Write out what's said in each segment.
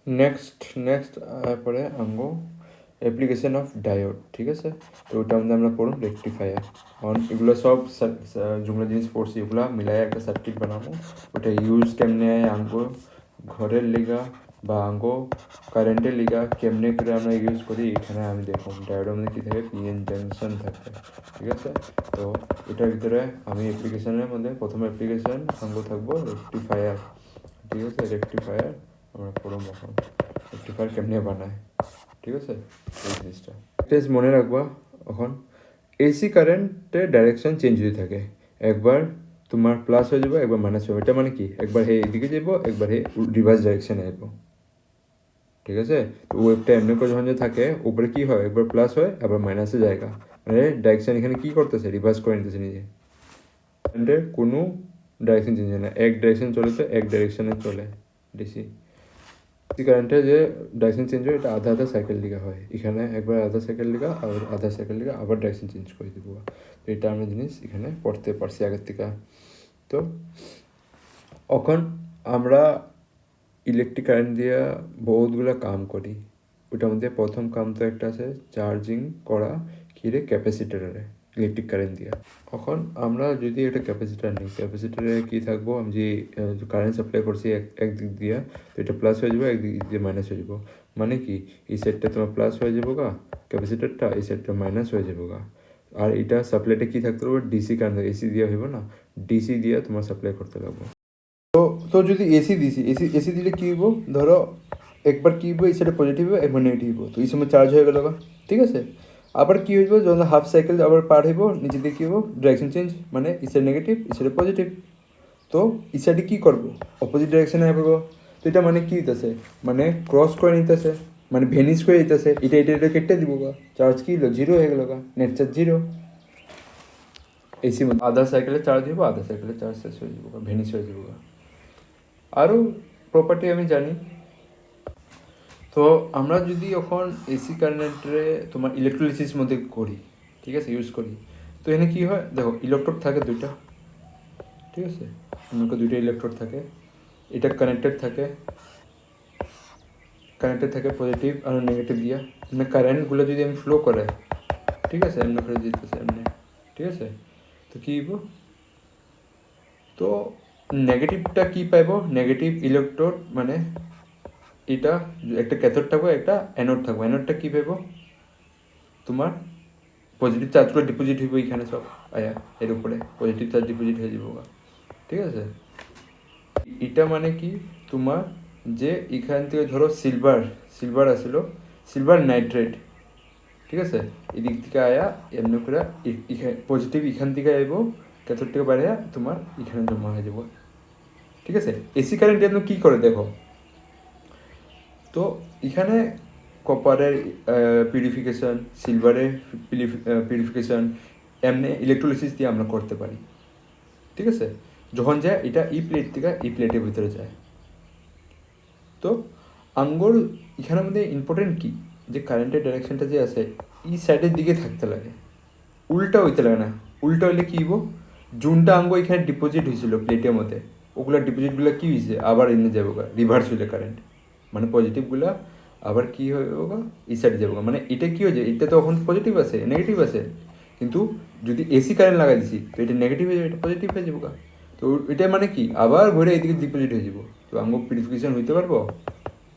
Next পরে আঙ্গো application of diode, ঠিক আছে। তো ওটার মধ্যে আমরা পড়ুন রেকটিফায়ার। এগুলো সব যেগুলো জিনিস পড়ছি এগুলো মিলাই একটা সার্কিট বানাবো। ওটা ইউজ কেমনে আঙ্গো ঘরের লিগা বা আঙ্গো কারেন্টের লিগা কেমনে করে আমরা ইউজ করি, এখানে আমি দেখুন ডায়োডের মধ্যে কী থাকে, পিএন জাংশন থাকে, ঠিক আছে। তো এটার ভিতরে আমি অ্যাপ্লিকেশনের মধ্যে প্রথম অ্যাপ্লিকেশন আঙ্গো থাকবো রেকটিফায়ার, ঠিক আছে। রেকটিফায়ার আমরা পড়ুন এখন রেকটিফায়ার কেমনে বানায়, ঠিক আছে। এই জিনিসটা প্লিজ মনে রাখবা। এখন এসি কারেন্টের ডাইরেকশন চেঞ্জ হয়ে থাকে, একবার তোমার প্লাস হয়ে যাবো, একবার মাইনাস হবে। এটা মানে কি, একবার হে এদিকে যাবো, একবার হে রিভার্স ডাইরেকশনে যাবো, ঠিক আছে। তো ওয়েবটা এমনি করে যখন যে থাকে উপরে কি হয়, একবার প্লাস হয় আবার মাইনাসে জায়গা, মানে ডাইরেকশন এখানে কি করতেছে, রিভার্স করে নিতেছে নিজে। কারেন্টের কোনো ডাইরেকশন চেঞ্জ হয় না, এক ডাইরেকশন চলে তো এক ডাইরেকশনে চলে ডিসি। কারেন্টের যে ডাইরেকশন চেঞ্জ হয় এটা আধা আধা সাইকেল লিগা হয়, এখানে একবার আধা সাইকেল লিগা আর আধা সাইকেল লিগা আবার ডাইরেকশন চেঞ্জ করে দিব। তো এটা আমরা জিনিস এখানে পড়তে পারছি আগের থেকে। তো এখন আমরা ইলেকট্রিক কারেন্ট দিয়ে বহুতগুলো কাম করি। ওটার মধ্যে প্রথম কাম তো একটা আছে চার্জিং করা কিরে ক্যাপাসিটারে ইলেকট্রিক কারেন্ট দিয়ে। এখন আমরা যদি একটা ক্যাপাসিটার নিই, ক্যাপাসিটারে কী থাকবো, আমি যে কারেন্ট সাপ্লাই করছি একদিক দিয়ে, তো এটা প্লাস হয়ে যাবো, একদিক দিয়ে মাইনাস হয়ে যাবো। মানে কি, এই সাইডটা তোমার প্লাস হয়ে যাবো গা ক্যাপাসিটারটা, এই সাইডটা মাইনাস হয়ে যাবো গা। আর এটা সাপ্লাইটা কী থাকতে পারবো, ডিসি কারেন্ট, এসি দিয়ে হইব না, ডিসি দিয়ে তোমার সাপ্লাই করতে লাগবো। তো তো যদি এসি দিছি, এসি দিলে কী হইব, ধরো একবার কী হইব, এই সাইডে পজিটিভ হইব, একবার নেগেটিভ হইব, তো এই সময় চার্জ হয়ে গেল গা, ঠিক আছে। আবার কী হইব, যখন হাফ সাইকেল আবার পার হইব, নিচে দিয়ে কী হইব, ডাইরেকশন চেঞ্জ, মানে এই সাইড নেগেটিভ, এই সাইডে পজিটিভ। তো এই সাইডে কী করবো, অপোজিট ডাইরেকশনে যাবো। তো এটা মানে কী হইতেছে, মানে ক্রস করে নিতেছে, মানে ভেনিস করে দিতেছে, এটা কেটে দিব গা, চার্জ কী হলো, জিরো হয়ে গেল গা, নেট চার্জ জিরো। এসি মধ্যে আধা সাইকেলে চার্জ দিব, আধা সাইকেলে চার্জ শেষ হয়ে যাবো গা, ভেনিস হয়ে যাবো গা। আরও প্রপার্টি আমি জানি। তো আমরা যদি এখন এসি কারেন্টে তোমার ইলেকট্রোলিসিস মধ্যে করি, ঠিক আছে, ইউজ করি, তো এখানে কী হয় দেখো, ইলেকট্রোড থাকে দুইটা, ঠিক আছে, আমাকে দুইটা ইলেকট্রোড থাকে, এটা কানেক্টেড থাকে পজিটিভ আর নেগেটিভ দিয়া, মানে কারেন্টগুলো যদি আমি ফ্লো করে, ঠিক আছে, এমনি করে দিতেছে এমনি, ঠিক আছে। তো কী হইব, তো নেগেটিভটা কী পাইব, নেগেটিভ ইলেকট্রোড মানে এটা একটা ক্যাথোড থাকবে, একটা অ্যানোড থাকবে, অ্যানোডটা কী পাইব, তোমার পজিটিভ চার্জগুলো ডিপোজিট হইব এখানে সব আয়া, এর উপরে পজিটিভ চার্জ ডিপোজিট হয়ে যাবো, ঠিক আছে। এটা মানে কি, তোমার যে এখান থেকে ধরো সিলভার আসলো, সিলভার নাইট্রেট, ঠিক আছে, এদিক থেকে আয়া এমনি করে পজিটিভ এখান থেকে আইব, ক্যাথোড থেকে বাইরে তোমার এখানে জমা হয়ে যাবো, ঠিক আছে। এসি কারেন্ট এমন কী করে দেখো, তো এখানে কপারের পিউরিফিকেশন, সিলভারের পিউরিফিকেশন, এমনি ইলেকট্রোলিসিস দিয়ে আমরা করতে পারি, ঠিক আছে। যখন যায় এটা ই প্লেট থেকে ই প্লেটের ভিতরে যায়। তো আঙ্গুর এখানের মধ্যে ইম্পর্টেন্ট কী, যে কারেন্টের ডাইরেকশনটা যে আছে এই সাইডের দিকে থাকতে লাগে, উল্টা হইতে লাগে না। উল্টা হইলে কী হইব, জুনটা আঙ্গু এখানে ডিপোজিট হয়েছিল প্লেটের মধ্যে, ওগুলো ডিপোজিটগুলো কী হয়েছে আবার এনে যাবো গা, রিভার্স হইলে কারেন্ট, মানে পজিটিভগুলো আবার কী হইব গা, এই সাইডে যাবো গা। মানে এটা কী হয়েছে, এটা তো এখন পজিটিভ আছে, নেগেটিভ আছে, কিন্তু যদি এসি কারেন্ট লাগাই দিছি তো এটা নেগেটিভ হয়ে যাবে, এটা পজিটিভ হয়ে যাবো গা। তো এটা মানে কি, আবার ঘুরে এইদিকে ডিপোজিট হয়ে যাবো। তো আঙ্গু পিউরিফিকেশন হইতে পারবো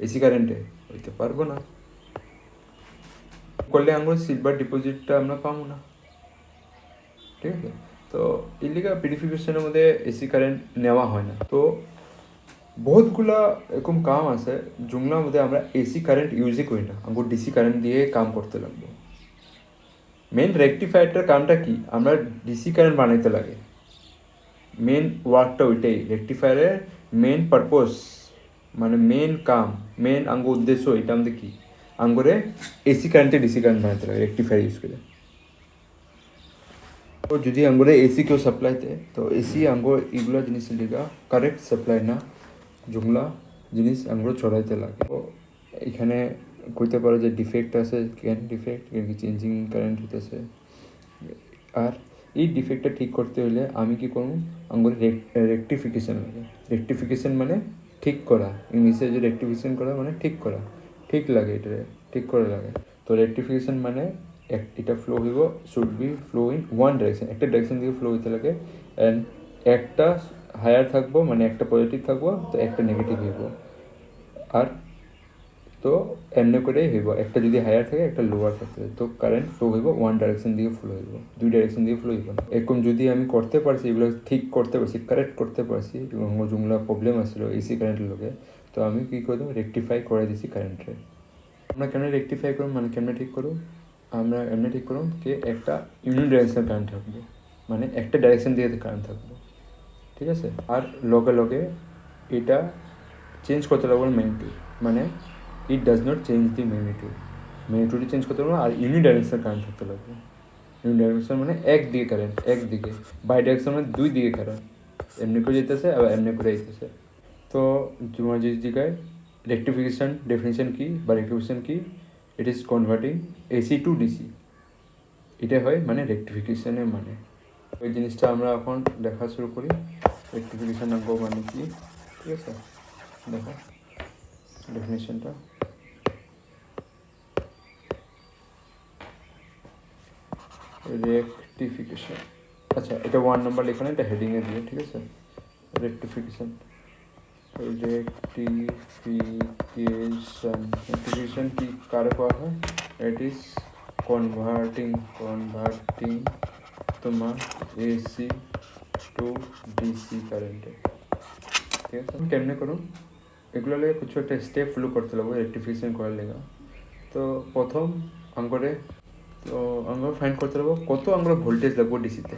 এসি কারেন্টে, হইতে পারবো না, করলে আঙ্গুর সিলভার ডিপোজিটটা আমরা পাবো না, ঠিক আছে। তো এর পিউরিফিকেশনের মধ্যে এসি কারেন্ট নেওয়া হয় না। তো বহুতগুলা এরকম কাম আছে যেগুলোর মধ্যে আমরা এসি কারেন্ট ইউজই করি না, আমাকে ডিসি কারেন্ট দিয়ে কাম করতে লাগবো। মেন রেকটিফায়ারটার কামটা কি, আমরা ডিসি কারেন্ট বানাইতে লাগে, মেন ওয়ার্কটা ওইটাই। রেকটিফায়ারের মেন পারপোজ মানে মেন কাম, মেন আঙ্গ উদ্দেশ্য এটা আমাদের কি, আঙ্গরে এসি কারেন্টে ডিসি কারেন্ট বানাতে লাগে রেকটিফায়ার ইউজ করে। তো যদি আঙ্গুরে এসি কেউ সাপ্লাই দেয়, তো এসি আঙ্গুর এগুলো জিনিসের লিগা কারেক্ট সাপ্লাই না, জুমলা জিনিস আঙ্গুর ছড়াইতে লাগে। তো এখানে কইতে পারো যে ডিফেক্ট আছে, কেন ডিফেক্ট, চেঞ্জিং কারেন্ট হইতেছে। আর এই ডিফেক্টটা ঠিক করতে হলে আমি কি করবো, আঙ্গুর রেকটিফিকেশন লাগে। রেকটিফিকেশন মানে ঠিক করা, ইংলিশে যে রেক্টিফিকেশন করা মানে ঠিক করা, ঠিক লাগে, এটা ঠিক করে লাগে। তো রেক্টিফিকেশন মানে এটা ফ্লো হইব, should be flow in one direction, একটা ডাইরেকশন দিকে ফ্লো হইতে লাগে। অ্যান্ড একটা হায়ার থাকবো মানে একটা পজিটিভ থাকবো, তো একটা নেগেটিভ হইব। আর তো এমনি করেই হইব, একটা যদি হায়ার থাকে একটা লোয়ার থাকে, তো কারেন্ট ফ্লো হইব ওয়ান ডাইরেকশন দিয়ে ফ্লো হইব, দুই ডাইরেকশন দিয়ে ফ্লো হইব না। এরকম যদি আমি করতে পারছি, এগুলো ঠিক করতে পারছি, কারেক্ট করতে পারছি, এবং যেগুলো প্রবলেম আসছিলো এসি কারেন্টের লোকে, তো আমি কী করলাম, রেকটিফাই করে দিছি কারেন্টে। আমরা কেন রেকটিফাই করুন মানে কেমনে ঠিক করুন, আমরা এমনি ঠিক করুন যে একটা ইউনি ডাইরেকশন কারেন্ট থাকবো, মানে একটা ডাইরেকশন দিয়ে কারেন্ট থাকবো, ঠিক আছে। আর লগে লগে এটা চেঞ্জ করতে লাগবো ম্যাগনিটিউড, মানে it does not change the magnitude change করতে পারবো। আর ইউনি ডাইরেকশন কারেন্ট থাকতে লাগবে। ইউনি ডাইরেকশন মানে একদিকে কারেন্ট, একদিকে। বাই ডাইরেকশন মানে দুই দিকে কারেন্ট, এমনি করে যেতেছে আবার এমনি করে যেতেছে। তো তোমার যে জায়গায় রেক্টিফিকেশন ডেফিনেশন কি বা রেক্টিফিকেশন কি, it is converting AC two DC, এটা হয় মানে রেক্টিফিকেশনের মানে। ওই জিনিসটা আমরা এখন দেখা শুরু করি, রেক্টিফিকেশন আঁকবো মানে কি, ঠিক আছে। দেখো ডেফিনেশনটা, রেক্টিফিকেশন, আচ্ছা এটা 1 নম্বর লেখা না, এটা হেডিংয়ে দিয়ে, ঠিক আছে। রেক্টিফিকেশন, রেক্টিফিকেশন কি কারে করা হয়, ইট ইজ কনভার্টিং তোমার এসি টু ডিসি কারেন্টে, ঠিক আছে। কেমনে করুন, এগুলো লেগে কিছু একটা স্টেপ ফলো করতে লাগবে রেক্টিফিকেশন করার লেগা। তো প্রথম আঙ্গরে, তো আঙ্গর ফাইন্ড করতে লাগবো কত আঙ্গর ভোল্টেজ লাগবো ডিসিতে,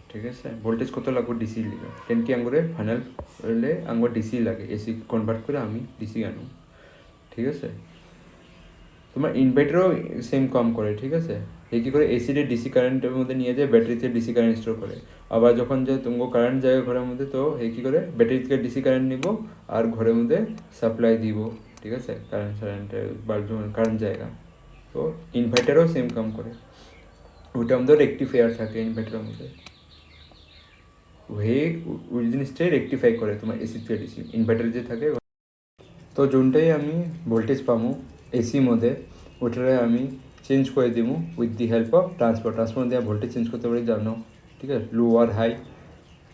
ঠিক আছে। ভোল্টেজ কত লাগবো ডিসি লিগে, টেনটি আঙ্গরে ফাইনাল হলে আঙ্গর ডিসি লাগে, এসি কনভার্ট করে আমি ডিসি আনো, ঠিক আছে। তোমার ইনভার্টারও সেম কাম করে, ঠিক আছে। এই কী করে এসিতে ডিসি কারেন্টের মধ্যে নিয়ে যায়, ব্যাটারিতে ডিসি কারেন্ট স্টোর করে। আবার যখন যে তোমাকে কারেন্ট যায় ঘরের মধ্যে, তো এই কী করে ব্যাটারি থেকে ডিসি কারেন্ট নিব আর ঘরের মধ্যে সাপ্লাই দিব, ঠিক আছে। কারেন্টের বাল্ব যখন কারেন্ট জায়গা, তো ইনভার্টারও সেম কাম করে। ওইটা আমাদের রেক্টিফায়ার থাকে ইনভার্টারের মধ্যে, হয়ে ওই জিনিসটাই রেক্টিফাই করে তোমার এসি থেকে ডিসি ইনভার্টার যে থাকে। তো যোনটাই আমি ভোল্টেজ পাবো এসির মধ্যে, ওটারে আমি চেঞ্জ করে দিব with the help of transformer দিয়ে ভোল্টেজ চেঞ্জ করতে পারি, জানো, ঠিক আছে, লো আর হাই,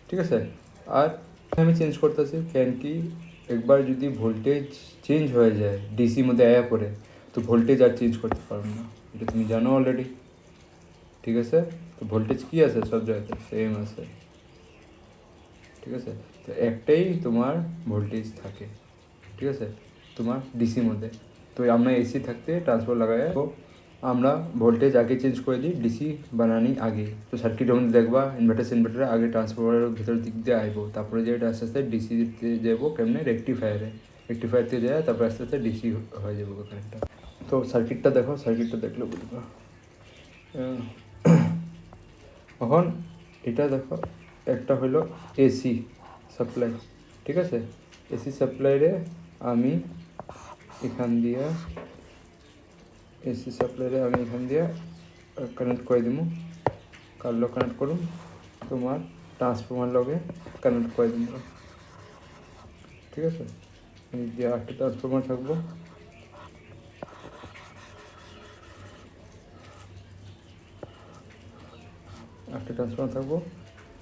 ঠিক আছে। আর আমি চেঞ্জ করতেছি কেন কি, একবার যদি ভোল্টেজ চেঞ্জ হয়ে যায় ডিসির মধ্যে আয়া পড়ে, তো ভোল্টেজ আর চেঞ্জ করতে পারবো না, এটা তুমি জানো অলরেডি, ঠিক আছে। তো ভোল্টেজ কী আছে, সব জায়গাতে সেম আছে, ঠিক আছে। তো একটাই তোমার ভোল্টেজ থাকে, ঠিক আছে, তোমার ডিসির মধ্যে। তো আমরা এসি থাকতে ট্রান্সফর লাগাই, তো আমরা ভোল্টেজ আগে চেঞ্জ করে দিই ডিসি বানানি আগে। তো সার্কিটের মধ্যে দেখবা ইনভার্টারে আগে ট্রান্সফরমারের ভেতর দিক দিয়ে আইব, তারপরে যে এটা আস্তে আস্তে ডিসিতে যাবো কেমনে রেক্টিফায়ার দিয়ে যায়, তারপরে আস্তে আস্তে ডিসি হয়ে যাবো কারেন্টটা। তো সার্কিটটা দেখো, সার্কিটটা দেখলে বুঝবা। এখন এটা দেখো, একটা হলো এসি সাপ্লাই, ঠিক আছে। এসি সাপ্লাইরে আমি এখান দিয়ে কানেক্ট করে দিব, কারলো কানেক্ট করুন, তোমার ট্রান্সফর্মার লগে কানেক্ট করে দিব, ঠিক আছে। যে একটা ট্রান্সফর্মার থাকবো,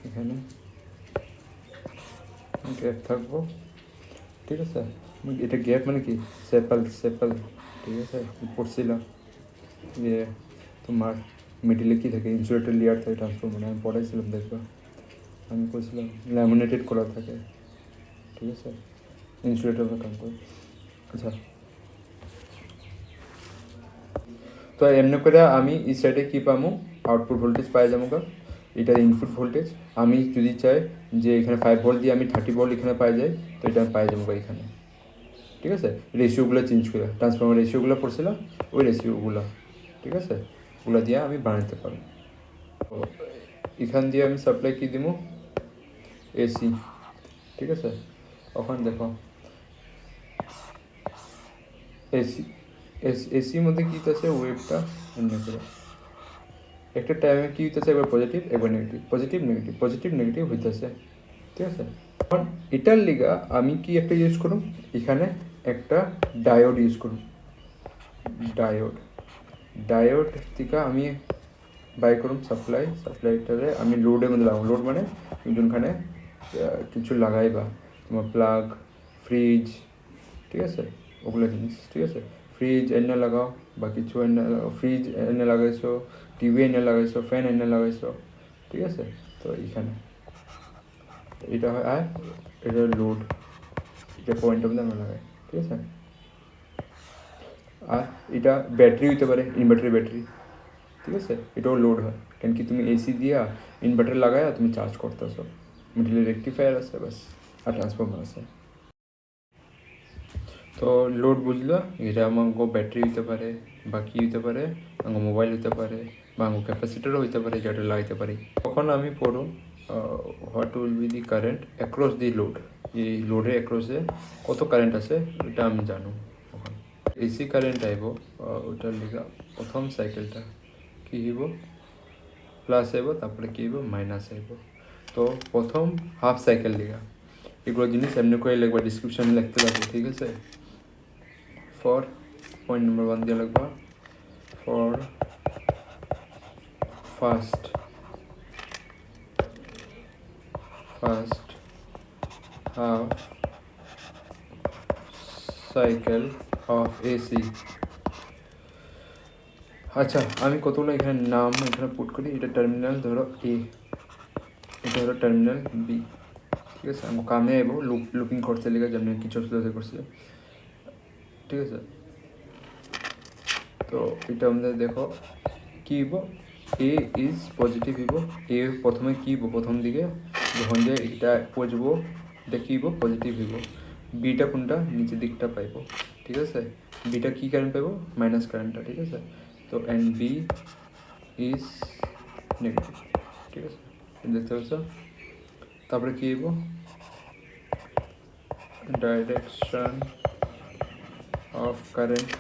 এখানে গ্যাপ থাকবো, ঠিক আছে। এটা গ্যাপ মানে কি, সেপাল, ঠিক আছে। পড়ছিলাম যে তোমার মিডিলে কী থাকে, ইনসুলেটেড লেয়ার থাকে ট্রান্সফর্মার, আমি পড়াইছিলাম, দেখবা আমি বলছিলাম ল্যামিনেটেড করা থাকে, ঠিক আছে, ইনসুলেটর কাম করে। আচ্ছা, তো এমনি করে আমি এই সাইডে কী পাবো, আউটপুট ভোল্টেজ পাই যাবো। এটা ইনপুট ভোল্টেজ, আমি যদি চাই যে এখানে 5 ভোল্ট দিয়ে আমি 30 ভোল্ট এখানে পাই যাই, তো এটা আমি পাই যাবো এখানে, ঠিক আছে। রেশিওগুলো চেঞ্জ করে, ট্রান্সফর্মার রেশিওগুলো পড়ছিলাম, ওই রেশিওগুলো, ঠিক আছে, ওগুলো দিয়ে আমি বানাতে পারি। তো এখান দিয়ে আমি সাপ্লাই কী দিব, এসি, ঠিক আছে। এখন দেখো এসির মধ্যে কী আছে, ওয়েভটা এমনি করে একটা টাইমে কী হইতেছে, একবার পজিটিভ একবার নেগেটিভ, পজিটিভ নেগেটিভ হইতেছে, ঠিক আছে। এখন এটার লিগা আমি কি একটা ইউজ করুন, এখানে একটা ডায়োড ইউজ করুন। ডায়োড থেকে আমি বাই করুন সাপ্লাইটারে আমি লোডের মধ্যে লাগাবো। লোড মানে তুমি যোনখানে কিছু লাগাইবা, তোমার প্লাগ, ফ্রিজ, ঠিক আছে, ওগুলো জিনিস, ঠিক আছে। ফ্রিজ এনে লাগাও বা কিছু এনে লাগাও, ফ্রিজ এনে লাগাইছো, টিভি এনে লাগাইছো, ফ্যান এনে লাগাইছো, ঠিক আছে। তো এইখানে এটা হয় আর এটা লোড, এটা পয়েন্টের মধ্যে আমরা লাগাই, ঠিক আছে। আর এটা ব্যাটারি হইতে পারে, ইনভার্টারি ব্যাটারি, ঠিক আছে, এটাও লোড হয়। কেন কি তুমি এসি দিয়া ইনভার্টার লাগায়া তুমি চার্জ করতেছো, মিডলে রেকটিফায়ার আছে বাস আর ট্রান্সফর্মার আছে। তো লোড বুঝলো, এটা আমাকে ব্যাটারি হইতে পারে বা কি হইতে পারে, আমার মোবাইল হইতে পারে বা আমার ক্যাপাসিটারও হইতে পারে, যেটা লাগাইতে পারি। তখন আমি পড়ো what will be the current across the load, এই লোডের অ্যাক্রসে কত কারেন্ট আছে এটা আমি জানো। তখন এসি কারেন্ট আইব, ওটার লিগা প্রথম সাইকেলটা কি হইব, প্লাস আইব, তারপরে কি হইব, মাইনাস আইব। তো প্রথম হাফ সাইকেল লিগা এগুলো জিনিস এমনি করে লিখবা, ডিসক্রিপশনে লিখতে পারবো, ঠিক আছে। ফর পয়েন্ট নম্বর 1 দিয়ে লিখবা, for first half cycle of AC. আচ্ছা, আমি কতগুলো এখানে নাম এখানে পুট করি। এটা টার্মিনাল ধরো এ, এটা হলো টার্মিনাল বি, ঠিক আছে। আমি কামে আইব লুপিং করতে লেগে, যেমন কিছু করছে, ঠিক আছে। তো এটা আমাদের দেখো কি হইব, এ ইজ পজিটিভ হইব। এ প্রথমে কি হইব, প্রথম দিকে যখন যে এটা পচবো এটা কি হইব, পজিটিভ হইব। বিটা কোনটা, নিচের দিকটা পাইব, ঠিক আছে। বিটা কি কারেন্ট পাইব, মাইনাস কারেন্টটা, ঠিক আছে। তো অ্যান্ড বি ইজ নেগেটিভ, ঠিক আছে, দেখতে পাচ্ছ। তারপরে কি হইব, ডাইরেকশন অফ কারেন্ট।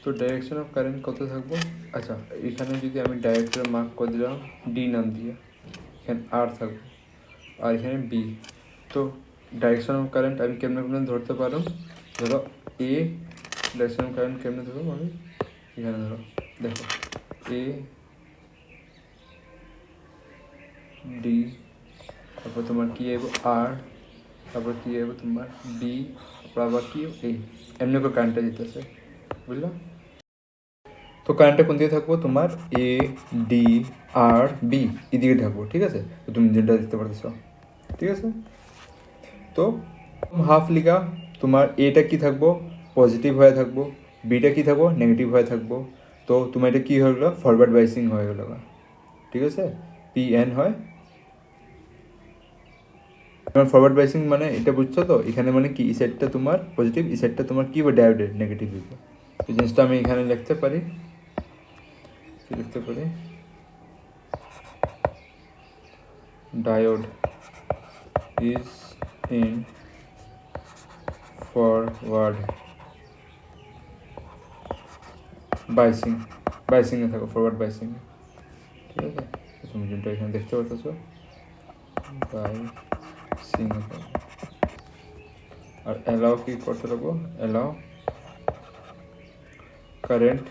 তো ডাইরেকশন অফ কারেন্ট কত থাকবো, আচ্ছা এখানে যদি আমি ডাইরেক্টর মার্ক করে দিলাম ডি নাম দিয়ে, এখানে আর থাকবো আর এখানে বি। তো ডাইরেকশন অফ কারেন্ট আমি কেমনে ধরতে পারো, ধরো এ ডাইরেকশন অফ কারেন্ট কেমনে ধরো আমি এখানে ধরো, দেখো এ ডি, তারপর তোমার কি আইব আর, তারপর কি আইব তোমার বি, তারপর আবার কি এ, এমনি করে কারেন্টটা দিতেছে, বুঝলো। তো কারেন্টটা কোন দিকে থাকবো, তোমার এ ডি আর বি এদিকে থাকবো, ঠিক আছে। তো তুমি যেটা দেখতে পারতেছো, ঠিক আছে। তো হাফ লিগা তোমার এটা কি থাকবো, পজিটিভ হয়ে থাকবো, বিটা কি থাকবো, নেগেটিভ হয়ে থাকবো। তো তোমার এটা কী হয়ে গেলো, ফরওয়ার্ড বাইসিং হয়ে গেলো, ঠিক আছে। পি এন হয় তোমার ফরওয়ার্ড বাইসিং, মানে এটা বুঝছো তো, এখানে মানে কি, ই সাইডটা তোমার পজিটিভ, ই সাইডটা তোমার কি ডায়োডের নেগেটিভ হইব। এই জিনিসটা আমি এখানে লিখতে পারি, ডায়োড ইজ ইন ফরওয়ার্ড বাইসিংয়ে থাকো, ফরওয়ার্ড বাইসিং, ঠিক আছে। তুমি যেটা এখানে দেখতে পাচ্ছো বাইসিংয়ে থাকো। আর অ্যালাউ কি করতে লাগবো, অ্যালাউ কারেন্ট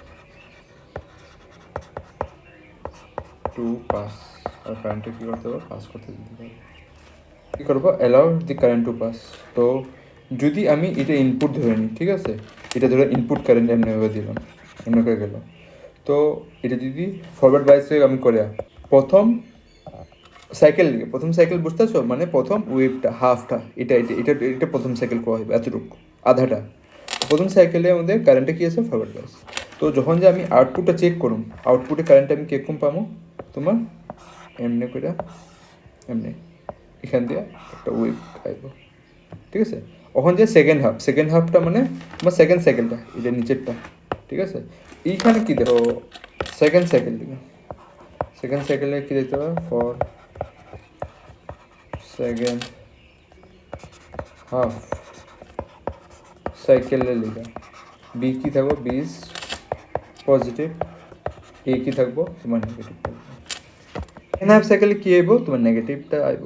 টু পাস, আর কারেন্টে কী করতে হবে, পাস করতে দিতে হবে। কী করবো, allow the current to pass. তো যদি আমি এটা ইনপুট ধরে নিই, ঠিক আছে, এটা ধরে ইনপুট কারেন্ট এমনিভাবে দিলাম, এমনি করে গেল। তো এটা যদি ফরওয়ার্ড বাইসে আমি করে প্রথম সাইকেল বুঝতেছো, মানে প্রথম ওয়েভটা হাফটা, এটা এটা এটা এটা প্রথম সাইকেল কোয়া হবে, এতটুকু আধাটা। প্রথম সাইকেলে আমাদের কারেন্টটা কী আছে, ফরওয়ার্ড বাইস। তো যখন যে আমি আউটপুটটা চেক করুম, আউটপুটে কারেন্টটা আমি কীরকম পাবো, তোমার এমনি করে এমনি এখান দিয়ে একটা ওয়েভ আইব, ঠিক আছে। ওখান যে সেকেন্ড হাফটা মানে তোমার সেকেন্ড সাইকেলটা, এটা নিচেরটা, ঠিক আছে। এইখানে কী দেখো, সেকেন্ড সাইকেলে কী দেখতে পাবো, ফর সেকেন্ড হাফ সাইকেলের লিখা বি কী থাকবো, বি পজিটিভ, এ কী থাকবো, তোমার নেগেটিভ থাকবো। সেকেন্ড হাফ সাইকেলে কি আইব তোমার নেগেটিভটা আইব,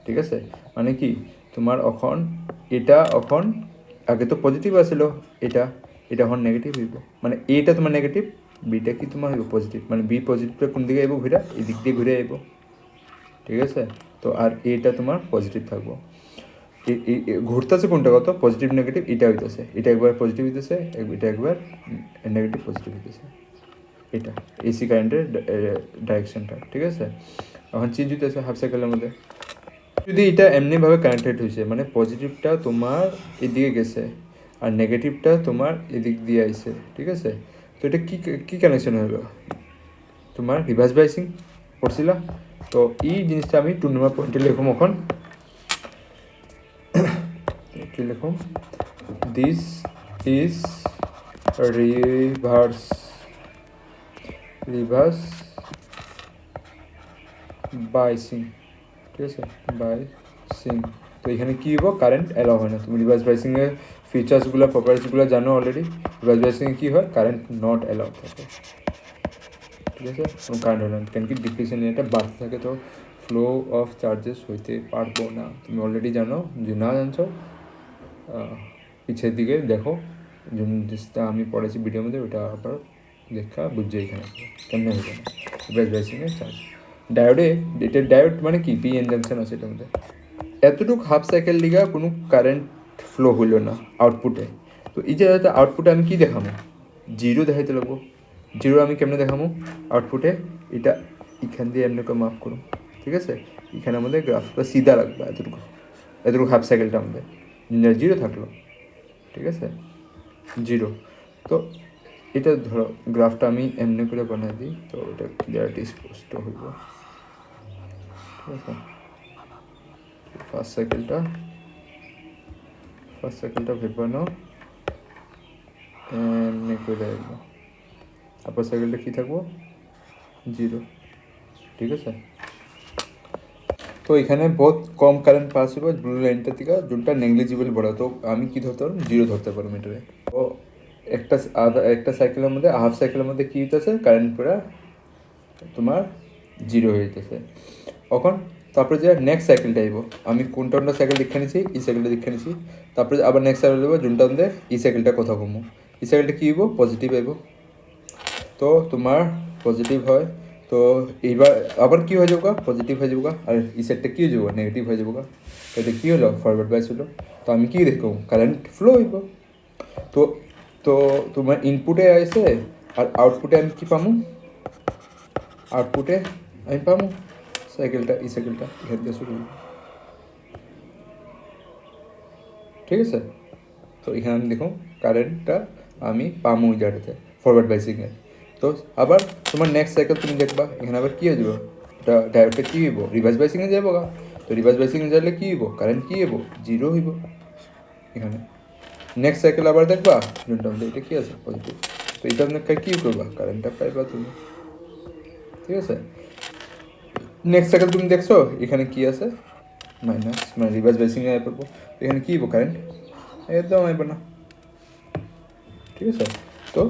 ঠিক আছে? মানে কি তোমার এখন এটা এখন আগে তো পজিটিভ আছিল, এটা এটা এখন নেগেটিভ হইব, মানে এটা তোমার নেগেটিভ, বিটা কি তোমার হইব পজিটিভ, মানে বি পজিটিভটা কোন দিকে আইব ঘুরা, এই দিক দিয়ে ঘুরে আইব, ঠিক আছে? তো আর এটা তোমার পজিটিভ থাকবো, ঘুরতেছে কোনটা কত পজিটিভ নেগেটিভ, এটা হইতেছে, এটা একবার পজিটিভ হইতেছে, এটা একবার নেগেটিভ পজিটিভ হইতেছে, এটা এসি কারেন্টের ডাইরেকশনটা, ঠিক আছে? এখন চেঞ্জ হইতেছে হাফ সাইকেলের মধ্যে, যদি এটা এমনিভাবে কানেক্টেড হয়েছে মানে পজিটিভটা তোমার এদিকে গেছে আর নেগেটিভটা তোমার এদিক দিয়ে আইছে, ঠিক আছে? তো এটা কি কি কানেকশন হলো, তোমার রিভার্স বাইসিং করছিল। তো এই জিনিসটা আমি 2 নম্বর পয়েন্টে লিখুম, এখন কি লিখুম, this is reverse reverse biasing, ঠিক আছে? বাইসিং। তো এখানে কী হবো, কারেন্ট অ্যালাউ হয় না। তুমি রিভার্স বাইসিংয়ের ফিচার্সগুলো প্রপার্টিসগুলো জানো অলরেডি। রিভার্স বাইসিংয়ে কী হয়, কারেন্ট নট অ্যালাউ থাকে, ঠিক আছে? কোনো কারেন্ট হয় না, কেন কি ডিপ্লিশন এটা বাড়তে থাকে, তো ফ্লো অফ চার্জেস হইতে পারবো না। তুমি অলরেডি জানো, যে না জানছো পিছের দিকে দেখো, জিনিসটা আমি পড়েছি ভিডিওর মধ্যে, ওটা আবার দেখা বুঝছে এখানে কেমন হইবে না রিভার্স বাইসিংয়ের চার্জ। ডায়োডে, এটা ডায়োড মানে কি, পি এন জাংশন আছে এটার মধ্যে। এতটুকু হাফ সাইকেল লিগা কোনো কারেন্ট ফ্লো হইল না আউটপুটে। তো এই যে আউটপুটে আমি কি দেখাবো, জিরো দেখাইতে লাগবো। জিরো আমি কেমনে দেখাবো আউটপুটে, এটা এখান দিয়ে এমনি করে মাপ করুন, ঠিক আছে? এখানে আমাদের গ্রাফটা সিধা রাখবো, এতটুকু এতটুকু হাফ সাইকেলটা আমাদের জিরো থাকলো, ঠিক আছে? জিরো। তো এটা ধরো গ্রাফটা আমি এমনি করে বানাই দিই, তো এটা ক্লিয়ারিটি স্পষ্ট হইব, ঠিক আছে? ফার্স্ট সাইকেলটা ভেবানো এমনি করে আসবো, আপার সাইকেলটা কী থাকবো, জিরো, ঠিক আছে? তো এখানে বহুত কম কারেন্ট পাস হইব ব্লু লাইনটা থেকে, যোনটা নেগলিজিবল বড়, তো আমি কি ধরতে পারবো, জিরো ধরতে পারবো মিটারে। তো একটা সাইকেলের মধ্যে, হাফ সাইকেলের মধ্যে কী হইতেছে, কারেন্ট পুরা তোমার জিরো হয়ে যেতেছে। এখন তারপরে যে নেক্সট সাইকেলটা আইব, আমি কোনটা সাইকেল দেখে নিছি, এই সাইকেলটা দেখে নিছি, তারপরে আবার নেক্সট সাইকেল দেবো যোনটা মধ্যে এই সাইকেলটা কথা কমো, এই সাইকেলটা কী হইব, পজিটিভ আইব। তো তোমার পজিটিভ হয়, তো এইবার আবার কী হয়ে যাবো, পজিটিভ হয়ে যাবো, আর এই সাইডটা কী হয়ে যাবো, নেগেটিভ হয়ে যাবো। তো এটা কী হলো, ফরওয়ার্ড বাইস হলো। তো আমি কী দেখবো, কারেন্ট ফ্লো হইব। তো তো তোমার ইনপুটে আইসে, আর আউটপুটে আমি কী পামু, আউটপুটে আমি পামু সাইকেলটা, এই সাইকেলটা এখান দিয়ে শুরু, ঠিক আছে? তো এখানে আমি দেখুন কারেন্টটা আমি পামু ওই জায়গাটাতে ফরওয়ার্ড বাইসিংয়ে। তো আবার তোমার নেক্সট সাইকেল তুমি দেখবা, এখানে আবার কী হয়ে যাবো, এটা ডায়োডটা কী হইব, রিভার্স বাইসিংয়ে যাবো গা। তো রিভার্স বাইসিংয়ে যাইলে কী হইব, কারেন্ট কী হইব, জিরো হইব এখানে। নেক্সট সাইকেল আবার দেখবা, যোনটা মধ্যে এটা কী আছে, পজিটিভ। তো এটা আপনার কী করবা, কারেন্টটা পাইবা তুমি, ঠিক আছে? নেক্সট সাইকেল তুমি দেখছো এখানে কী আছে, মাইনাস, মানে রিভার্স বাইসিংয়ে আয় পড়বো, এখানে কী হইব, কারেন্ট একদম আইব না, ঠিক আছে? তো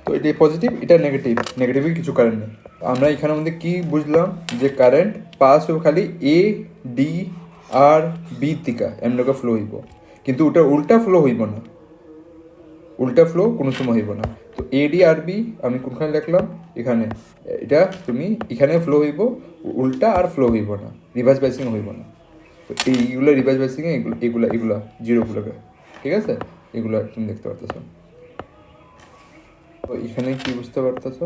তো এটা পজিটিভ, এটা নেগেটিভ, নেগেটিভে কিছু কারেন্ট নেই। আমরা এখানের মধ্যে কি বুঝলাম, যে কারেন্ট পাস হবে খালি এ ডি আর বি থেকে এমন ফ্লো হইব, কিন্তু ওটা উল্টা ফ্লো হইব না, উল্টা ফ্লো কোনো সময় হইব না। তো এ ডি আর বি আমি কোনখানে লিখলাম, এখানে, এটা তুমি এখানে ফ্লো হইব, উল্টা আর ফ্লো হইব না, রিভার্স বাইসিং হইব না। তো এইগুলো রিভার্স বাইসিংয়ে এগুলা জিরোগুলোকে, ঠিক আছে? এগুলো তুমি দেখতে পারতেছো। তো এখানে কি বুঝতে পারতেছো,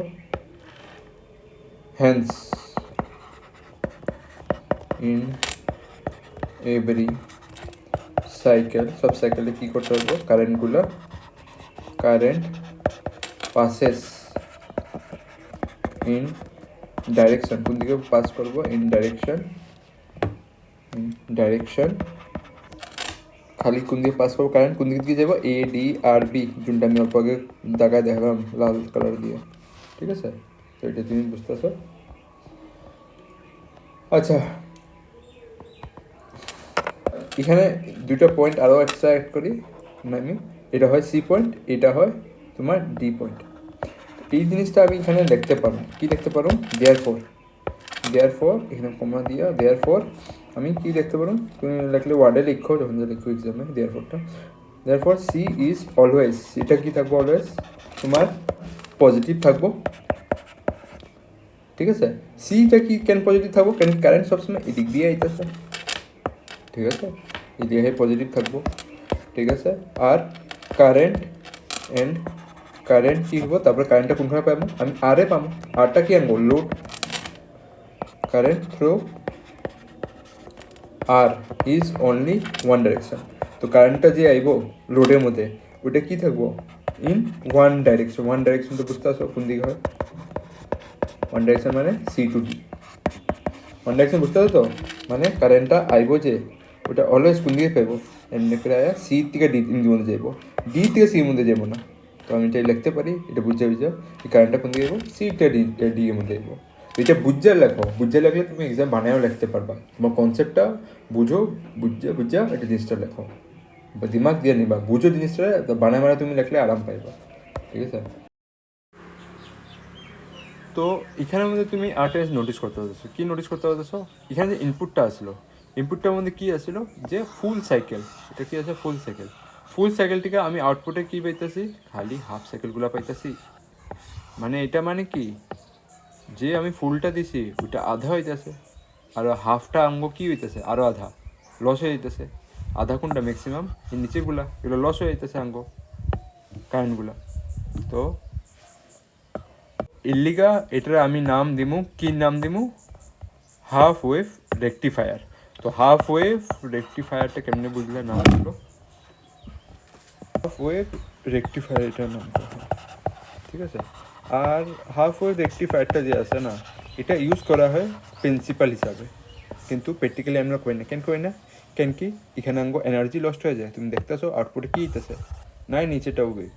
হ্যান্স ইন এভরি সাইকেল, সব সাইকেলে কী করতে পারবো, কারেন্ট পাসেস ইন ডাইরেকশন, কোন দিকে পাস করবো, ইন ডাইরেকশন খালি কোন দিকে পাস করবো, কারেন্ট কোন দিকে যাবো, এ ডি আর বি, যোনটা আমি অল্প আগে দাগায় দেখালাম লাল কালার দিয়ে, ঠিক আছে? তো এটা তুমি বুঝতেছো। আচ্ছা, এখানে দুটো পয়েন্ট আরও এক্সট্রা অ্যাড করি আমি, এটা হয় সি পয়েন্ট, এটা হয় তোমার ডি পয়েন্ট। এই জিনিসটা আমি এখানে লিখতে পারো, কি লিখতে পারো, দেয়ারফর, দেয়ারফর এখানে কমা দিয়া দেয়ারফর আমি কি লিখতে পারো, তুমি লিখলে ওয়ার্ডে লিখো, যখন লিখো এক্সামে দেয়ারফরটা, দেয়ারফর সি ইজ অলওয়েজ, এটা কি থাকবো অলওয়েজ তোমার পজিটিভ থাকবো, ঠিক আছে। সিটা কি কেন পজিটিভ থাকবো, কেন কারেন্ট সবসময় এদিক দিয়ে আইতেছে, ঠিক আছে, এদিকে পজিটিভ থাকবো, ঠিক আছে। আর কারেন্ট এন্ড কারেন্ট কি হবো, তারপরে কারেন্টটা কোনখানে পাবো, আমি আর এ পাবো, আরটা কি আনবো load, current through R is only one direction, তো কারেন্টটা যে আইব লোডের মধ্যে ওটা কি থাকবো in one direction, one direction তো বুঝতে আসো কোন দিকে হয়, ওয়ান ডাইরেকশন মানে C to D, one direction বুঝতে পারছো তো, মানে কারেন্টটা আইব যে ওটা অলওয়েজ কোন দিকে পাইবো, এমনি করে আয়া সি থেকে ডি মধ্যে যাইব, ডি থেকে সির মধ্যে যাবো না, তো আমি এটা লিখতে পারি, এটা বুঝে এই কারেন্টটা কোন দিকে যাবো, সি থেকে ডি এর মধ্যে যাইব, এটা বুঝে লেখো, বুঝে লাগলে তুমি এক্সাম বানায়ও লিখতে পারবা, তোমার কনসেপ্টটা বুঝো, বুঝে এটা জিনিসটা লেখো, বা দিমাগ দিয়ে নিবা, বুঝো জিনিসটা, বানায় তুমি লিখলে আরাম পাইবা, ঠিক আছে। তো এখানের মধ্যে তুমি আরেকটা নোটিস করতে পারতেছো, কী নোটিস করতে পারতেছো, এখানে যে ইনপুটটা আসলো, ইনপুটটার মধ্যে কী আসলো যে ফুল সাইকেল, এটা কী আছে ফুল সাইকেল, ফুল সাইকেলটিকে আমি আউটপুটে কী পাইতেছি, খালি হাফ সাইকেলগুলো পাইতেছি, মানে এটা মানে কি যে আমি ফুলটা দিছি ওইটা আধা হইতেছে, আর হাফটা আঙ্গ কী হইতেছে আরও আধা লস হয়ে যেতেছে, আধা কোনটা ম্যাক্সিমাম এই নিচেরগুলা, এগুলো লস হয়ে যেতেছে আঙ্গ কারেন্টগুলা, তো ইল্লিগা এটার আমি নাম দিমু, কি নাম দিমু, হাফ ওয়েভ রেকটিফায়ার। তো হাফ ওয়েভ রেকটিফায়ারটা কেমনে বুঝলে নাম হলো, হাফ ওয়েভ রেকটিফায়ার এটার নাম, ঠিক আছে। আর হাফ ওয়েভ রেকটিফায়ারটা যে আছে না, এটা ইউজ করা হয় প্রিন্সিপাল হিসাবে, কিন্তু প্র্যাকটিক্যালি আমরা করি না, কেন করি না, কেন কি এখানে আঙ্গো এনার্জি লস্ট হয়ে যায়, তুমি দেখতেছো আউটপুটে কী হইতেছে, নাই নিচেটাও গই,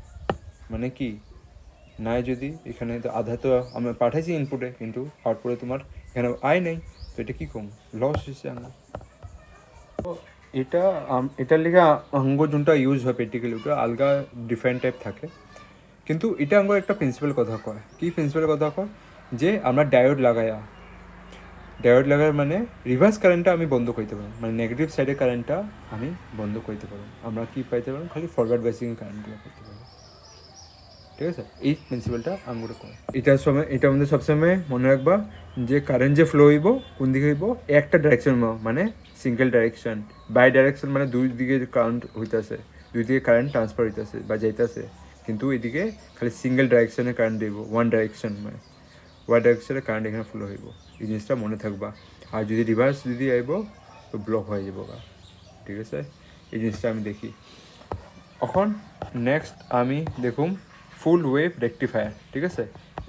মানে কি নাই যদি এখানে তো আধা তো আমি পাঠাইছি ইনপুটে, কিন্তু আউটপুটে তোমার এখানে আয় নাই, তো এটা কী কম লস হয়েছে আঙ্গ, তো এটা এটার লিগে আঙ্গ যোনটা ইউজ হয় প্র্যাকটিক্যালি ওটা আলগা ডিফারেন্ট টাইপ থাকে, কিন্তু এটা আমার একটা প্রিন্সিপাল কথা কয়, কি প্রিন্সিপাল কথা কয় যে আমরা ডায়োড লাগাই মানে রিভার্স কারেন্টটা আমি বন্ধ করতে পারবো, মানে নেগেটিভ সাইডের কারেন্টটা আমি বন্ধ করতে পারবো, আমরা কি পাইতে পারবো খালি ফরওয়ার্ড বাইসিং কারেন্টগুলো করতে পারবো, ঠিক আছে। এই প্রিন্সিপালটা আঙ্গুরে কয়, এটার সময় এটা আমাদের সবসময় মনে রাখবা যে কারেন্ট যে ফ্লো হইব কোন দিকে হইব, একটা ডাইরেকশন মানে সিঙ্গেল ডাইরেকশন, বাই ডাইরেকশন মানে দুই দিকে কারেন্ট হইতেছে, দুই দিকে কারেন্ট ট্রান্সফার হইতেছে বা যাইতেছে, কিন্তু এদিকে খালি সিঙ্গেল ডাইরেকশনে কারেন্ট দিব, ওয়ান ডাইরেকশন মানে ওয়ান ডাইরেকশনে কারেন্ট এখানে ফ্লো হইব, এই জিনিসটা মনে থাকবা, আর যদি রিভার্স যদি আইব তো ব্লক হয়ে যাব, ঠিক আছে, এই জিনিসটা আমি দেখি। এখন নেক্সট আমি দেখুম ফুল ওয়েভ রেকটিফায়ার, ঠিক আছে,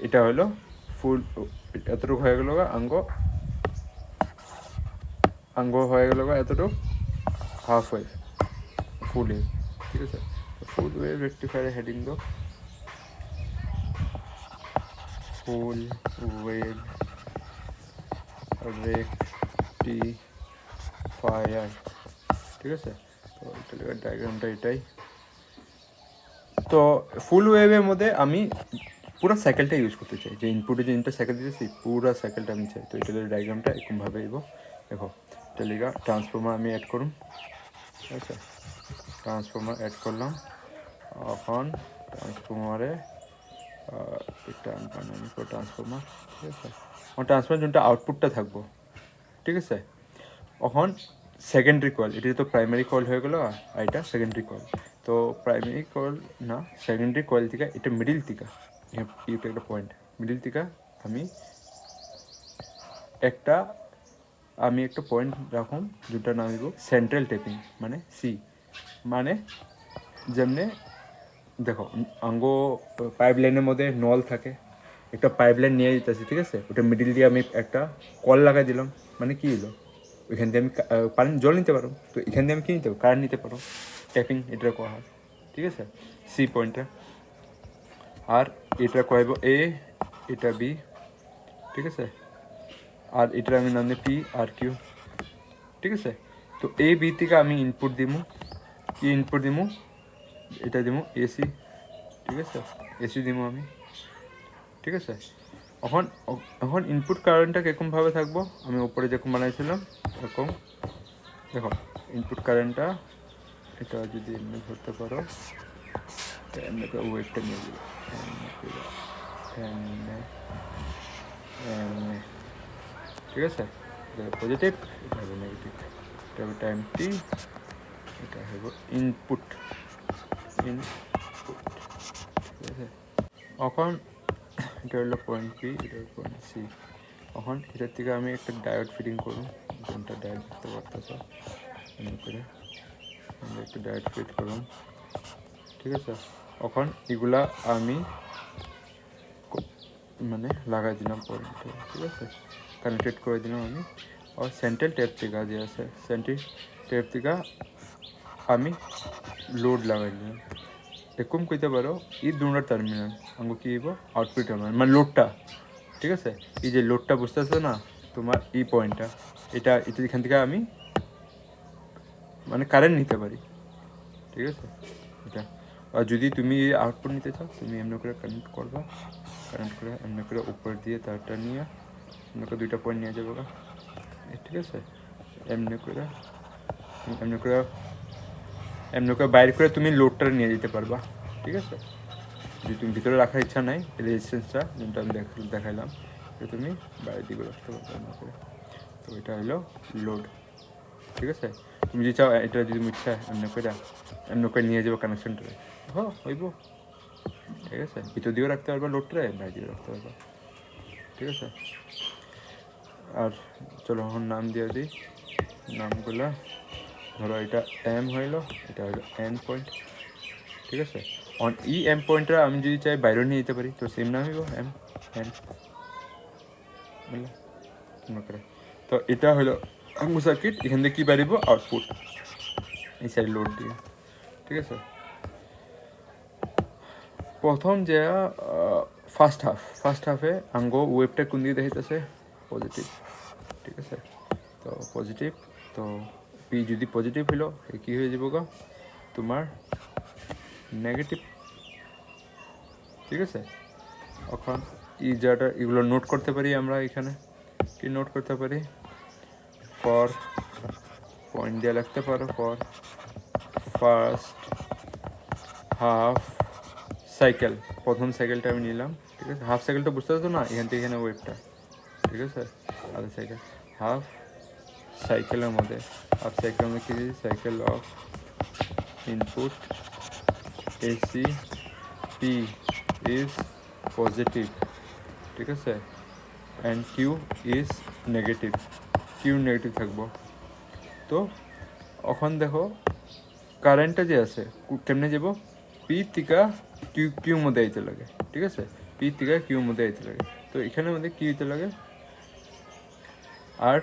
এটা হলো ফুল, এতটুকু হয়ে গেল আঙ্গ হয়ে গেল এতটুকু হাফ ওয়েভ, ফুল ওয়েভ, ঠিক আছে। ফুল ওয়েভ রেকটিফায়ারের হেডিং দো ফুল ওয়েভ রেকটিফায়ার, ঠিক আছে। তো এটা ডায়াগ্রামটা এটাই, তো ফুল ওয়েভের মধ্যে আমি পুরো সাইকেলটা ইউজ করতে চাই, যে ইনপুটে যে ইনটা সাইকেল দিতেছি পুরো সাইকেলটা আমি চাই, তো এটা ডায়াগ্রামটা এরকমভাবে এগো, দেখো এটা লিগা ট্রান্সফর্মার আমি অ্যাড করুন, ঠিক আছে, ট্রান্সফর্মার অ্যাড করলাম, এখন ট্রান্সফর্মারে এটা আমি ট্রান্সফর্মার, ঠিক আছে, আমার ট্রান্সফর্মার যোনটা আউটপুটটা থাকবো, ঠিক আছে। এখন সেকেন্ডারি কয়েল, এটা তো প্রাইমারি কয়েল হয়ে গেলো, আর এটা সেকেন্ডারি কয়েল, তো প্রাইমারি কয়েল না সেকেন্ডারি কয়েল থেকে এটা মিডিল থেকে, এটা একটা পয়েন্ট মিডিল থেকে আমি একটা পয়েন্ট রাখুন যেটা নাম দিব সেন্ট্রাল টেপিং, মানে সি, মানে যেমনে দেখো আঙ্গো পাইপ লাইনের মধ্যে নল থাকে, একটা পাইপ লাইন নিয়ে যেতেছি, ঠিক আছে, ওটা মিডিল দিয়ে আমি একটা কল লাগাই দিলাম, মানে কী হলো ওইখান দিয়ে আমি পানি জল নিতে পারো, তো এখান দিয়ে আমি কী নিতে পারো কারেন্ট নিতে পারো, ট্যাপিং এটা করা হয়, ঠিক আছে, সি পয়েন্টে। আর এটা কয়ব এ, এটা বি, ঠিক আছে, আর এটার আমি নাম দিই পি আর কিউ, ঠিক আছে। তো এ বি থেকে আমি ইনপুট দিমু, কি ইনপুট দিমু, এটা দিমু এসি, ঠিক আছে, এসি দিমু আমি, ঠিক আছে। এখন ইনপুট কারেন্টটা কীরকমভাবে থাকবো, আমি উপরে যেরকম বানাইছিলাম এরকম। দেখো ইনপুট কারেন্টটা এটা যদি এমনি ধরতে পারো, এমনি করে ওয়েটটা নিয়ে যাবে, এমনি, ঠিক আছে। এটা পজিটিভ, এটা হবে নেগেটিভ, এটা হবে টাইম টি, এটা হবে ইনপুট, ঠিক আছে। এখন এটা হলো পয়েন্ট পি, এটা হলো পয়েন্ট সি। এখন এটার থেকে আমি একটা ডায়োড ফিটিং করুন, কোনটা ডায়োড দেখতে পারতেছ এমনি করে একটা ডায়োড ফিট করুন, ঠিক আছে। এখন এগুলা আমি মানে লাগাই দিলাম পয়েন্টে, ঠিক আছে, কানেক্টেড করে দিলাম আমি। আর সেন্ট্রাল টেপ থেকে যে আছে, সেন্ট্রাল টেপ থেকে আমি লোড লাগাই দিলাম। এরকম কইতে পারো এই দুটার টার্মিনাল আমাকে কী হইব আউটপুট টার্মিনাল, মানে লোডটা, ঠিক আছে। এই যে লোডটা বুঝতেছো না তোমার, এই পয়েন্টটা, এটা এখান থেকে আমি মানে কারেন্ট নিতে পারি, ঠিক আছে এটা। আর যদি তুমি আউটপুট নিতে চাও, তুমি এমনি করে কানেক্ট করবা, কানেক্ট করে এমনি করে উপর দিয়ে তারটা নিয়ে এমনি করে দুইটা পয়েন্ট নিয়ে যাবো, ঠিক আছে। এমনি করে বাইর করে তুমি লোডটা নিয়ে যেতে পারবা, ঠিক আছে। যদি তুমি ভিতরে রাখার ইচ্ছা নাই, রেজিস্ট্যান্সটা যেটা আমি দেখাইলাম, এটা তুমি বাইরের দিকে রাখতে পারবে এমনি করে। তো এটা হলো লোড, ঠিক আছে। তুমি যদি চাও এটা যদি ইচ্ছা এমনি করে নিয়ে যাবো কানেকশনটা, হইব, ঠিক আছে। ভিতর দিয়েও রাখতে পারবা লোডটা, বাইরে দিয়েও রাখতে পারবা, ঠিক আছে। আর চলো এখন নাম দিয়ে দিই, নামগুলা ধরো এটা এম হইলো, এটা হলো এন পয়েন্ট, ঠিক আছে। অন ই এম পয়েন্টটা আমি যদি চাই বাইরে নিয়ে যেতে পারি, তো সেম নাম হইব এম এন, বুঝলে করে। তো এটা হলো আঙ্গু সার্কিট, এখান থেকে কী বাড়িব আউটপুট এই সাইড লোড দিয়ে, ঠিক আছে। প্রথম যে ফার্স্ট হাফে আঙ্গো ওয়েবটা কোন দিকে দেখাইতেছে পজিটিভ, ঠিক আছে। তো পজিটিভ, তো পি যদি পজিটিভ হলো কী হয়ে যাব গো তোমার নেগেটিভ, ঠিক আছে। এখন এই জায়গাটা এগুলো নোট করতে পারি আমরা, এখানে কি নোট করতে পারি, ফর পয়েন্ট দিয়ে লিখতে পারো, ফর ফার্স্ট হাফ সাইকেল, প্রথম সাইকেলটা আমি নিলাম, ঠিক আছে। হাফ সাইকেলটা বুঝতে পারছো না, এখান থেকে এখানে ওয়েবটা, ঠিক আছে। আধা সাইকেল, হাফ সাইকেলের মধ্যে, হাফ সাইকেলের মধ্যে কী cycle of input AC p is positive, ঠিক আছে, and q is negative, q negative থাকবো। তো এখন দেখো কারেন্টটা যে আছে কেমনে যাব, পি থেকে কিউর মধ্যে আইতে লাগে, ঠিক আছে, পি থেকে কিউর মধ্যে আইতে লাগে। তো এখানের মধ্যে কি হইতে লাগে, আর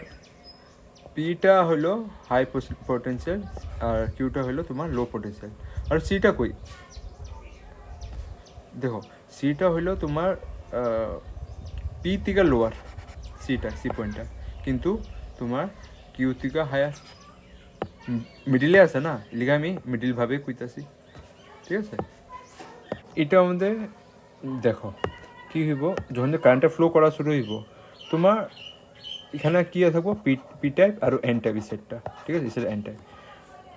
পিটা হলো হাই পোটেনশিয়াল আর কিউটা হলো তোমার লো পোটেনশিয়াল। আর সিটা কই দেখো, সিটা হলো তোমার পি থেকে লোয়ার, সি পয়েন্টটা, কিন্তু তোমার কিউ থেকে হায়ার, মিডিলে আছে না, লিখে আমি মিডিলভাবে কইতাছি, ঠিক আছে। এটা আমাদের দেখো কী হইব, যখন কারেন্টটা ফ্লো করা শুরু হইব, তোমার এখানে কী থাকবো পি টাইপ আর এন টাইপ এই সেটটা, ঠিক আছে, সেটা এন টাইপ।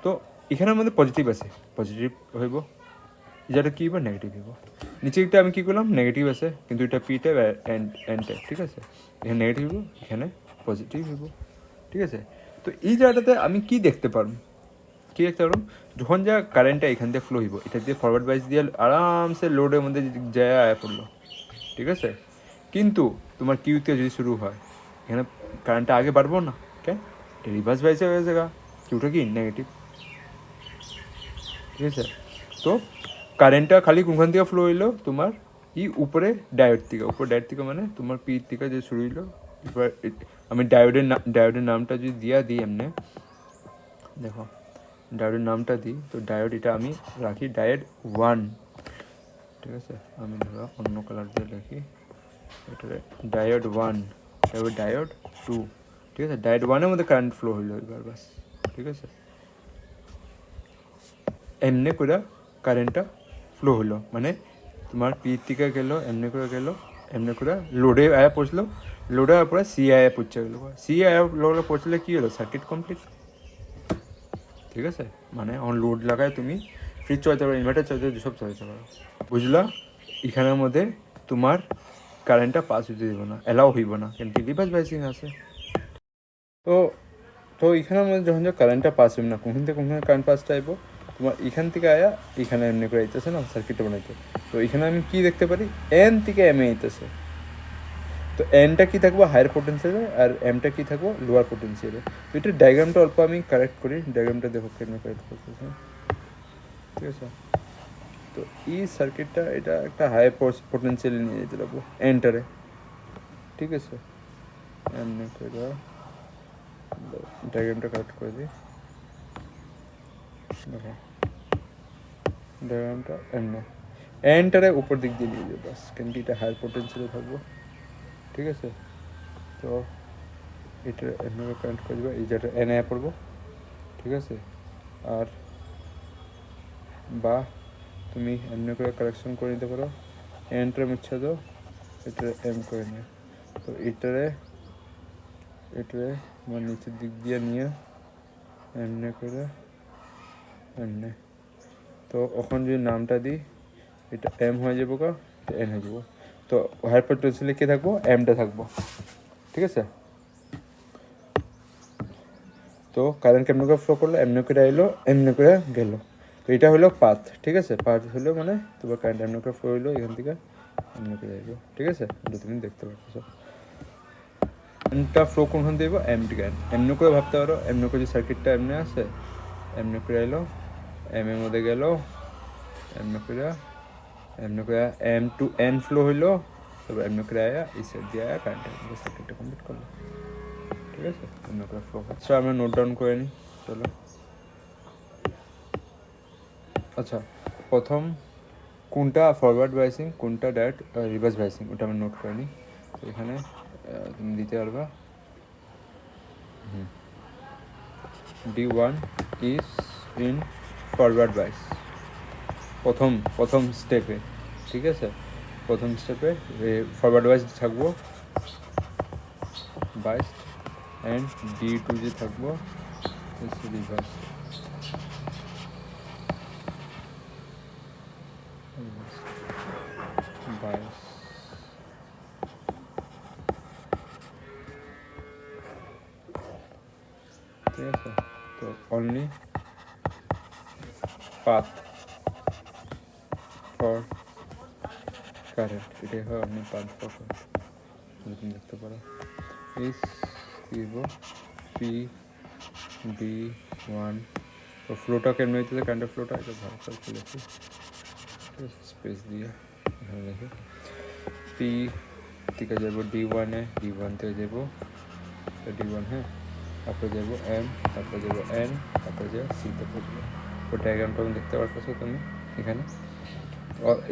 তো এখানের মধ্যে পজিটিভ আছে, পজিটিভ হইব, যেটা কী হইব নেগেটিভ হইব। নিচে একটা আমি কী করলাম নেগেটিভ আছে, কিন্তু এটা পি টাইপ এন টাইপ, ঠিক আছে। এখানে নেগেটিভ হইব, এখানে পজিটিভ হইব, ঠিক আছে। তো এই জায়গাটাতে আমি কি দেখতে পারব, কী দেখতে পারব, যখন যা কারেন্টটা এখান থেকে ফ্লো হইব, এটা দিয়ে ফরওয়ার্ড বাইস দিয়ে আরামসে লোডের মধ্যে যায় আয়া পড়লো, ঠিক আছে। কিন্তু তোমার কিউতে যদি শুরু হয়, এখানে কারেন্টটা আগে বাড়বো না, কেন, এটা রিভার্স বাইসে হয়ে যাবে, কিউটা কি নেগেটিভ, ঠিক আছে। তো কারেন্টটা খালি কোনখান থেকে ফ্লো হইলো তোমার উপরে ডায়োড থেকে মানে তোমার পি থেকে যে শুরু হইলো। এবার আমি ডায়োডের নামটা যদি দিই এমনি দেখো, ডায়োডের নামটা দিই, তো ডায়োড এটা আমি রাখি ডায়োড 1, ঠিক আছে। আমি ধরো অন্য কালার দিয়ে রাখি, এটা ডায়োড 1, তারপর ডায়োড 2, ঠিক আছে। ডায়োড 1-এর মধ্যে কারেন্ট ফ্লো হইলো এবার বাস, ঠিক আছে। এমনি করে কারেন্টটা ফ্লো হলো, মানে তোমার পি থেকে গেলো এমনি করে গেলো এমনি করে লোডে আয়া পড়ছিল, লোডে আয়ার পরে সি আয়া পড়ছে গেলো, সি আয়া লোডে পড়ছিলে কী হলো, সার্কিট কমপ্লিট। ঠিক আছে, মানে অন লোড লাগায় তুমি ফ্রিজ চালাতে পারো, ইনভার্টার চালাতে পারো, সব চালাতে পারো, বুঝলা। এখানের মধ্যে তোমার কারেন্টটা পাস হইতে দেবো না, অ্যালাউ হইব না, কেন কি রিভার্স বাইসিং আছে। তো তো এখানের মধ্যে যখন কারেন্টটা পাস হইব না, কোন থেকে কারেন্ট পাসটা আইব, তোমার এখান থেকে আয়া এখানে এমনি করে আইতেছে না সার্কিটটা বানাইতে। তো এখানে আমি কি দেখতে পারি, এন থেকে এম এ আইতেছে। তো এনটা কী থাকবো হায়ার পোটেন্সিয়ালে, আর এমটা কী থাকবো লোয়ার পোটেন্সিয়ালে। তো এটার ডায়াগ্রামটা অল্প আমি কারেক্ট করি, ডায়াগ্রামটা দেখো কেমন কারেক্ট করতেছে, ঠিক আছে। তো এই সার্কিটটা এটা একটা হায়ার পোটেন্সিয়ালে নিয়ে যেতে লাগবো এন্টারে, ঠিক আছে। এমনি করে ডায়াগ্রামটা কারেক্ট করে দিই, দেখো ডায়াগ্রামটা এমনি এন্টারে উপর দিক দিয়ে নিয়ে যাবো বাস, কেন কি এটা হায়ার পোটেন্সিয়ালে থাকবো, ঠিক আছে। তো এটা এমনি কারেন্ট করে দেবো, এই যেটা এনে পড়বো, ঠিক আছে। আর বা তুমি এমনি করে কারেকশন করে নিতে পারো, এন্টারে মুছে দাও, এটা এম করে নিও। তো এটারে আমার নিচের দিক দিয়ে নিয়ে এমনি করে এমনি। তো এখন যদি নামটা দিই, এটা এম হয়ে যাবো কা, এটা এন হয়ে যাবো। তো হায়ার পোটেন্সিয়ালে কে থাকবো, এমটা থাকবো, ঠিক আছে। তো কারেন্ট কেমন করে ফ্লো করলো, এমনি করে এলো, এমনি করে গেল। তো এটা হলো পাথ, ঠিক আছে। পাথ হলো মানে তোমার কারেন্ট এমনি করে ফ্লো হইলো এখান থেকে এমনি করে এলো, ঠিক আছে। এটা তুমি দেখতে পাচ্ছ কারেন্টটা ফ্লো কোনখান দেব, এমটি কারেন্ট। এমনি করে ভাবতে পারো, এমনি করে যে সার্কিটটা এমনি আছে, এমনি করে এলো, এম এর মধ্যে গেল, এমনি করে এম টু এন ফ্লো হইলো, তারপর এমনি করে আয়া এই সাইড দিয়ে আয়া কারেন্ট সার্কিটটা কমপ্লিট করলো, ঠিক আছে। এমনি করে ফ্লো হয়। আচ্ছা আমরা নোট ডাউন করে নিই, চলো। আচ্ছা, প্রথম কোনটা ফরওয়ার্ড বাইসিং, কোনটা ডাইরেক্ট রিভার্স বাইসিং, ওটা আমি নোট করে নিই। তো এখানে তুমি দিতে পারবা D1 is in forward bias, প্রথম স্টেপে, ঠিক আছে। প্রথম স্টেপে ফরওয়ার্ড বাইস থাকবো বাইস, অ্যান্ড D2 যে থাকবো রিভার্স বাইস, ঠিক আছে। তো অনলি পাথ ফর কারেন্ট, এটাই হয় অনলি পাথ ফর কারেন্ট, তুমি দেখতে পারো। ইস দিব PD1। তো ফ্লোটা কেমন হইতেছে, কারেন্টের ফ্লোটা এটা ভালো করে খুলেছি, ঠিক আছে, স্পেস দিয়ে এখানে দেখি। পি থেকে যাবো D1-এ, D1 থেকে যাবো D1, হ্যাঁ, তারপরে যাবো এম, তারপরে যাবো এন, তারপরে যাবো সিতে পড়বো। ও ডায়াগ্রামটা আমি দেখতে পারতেছো তুমি এখানে।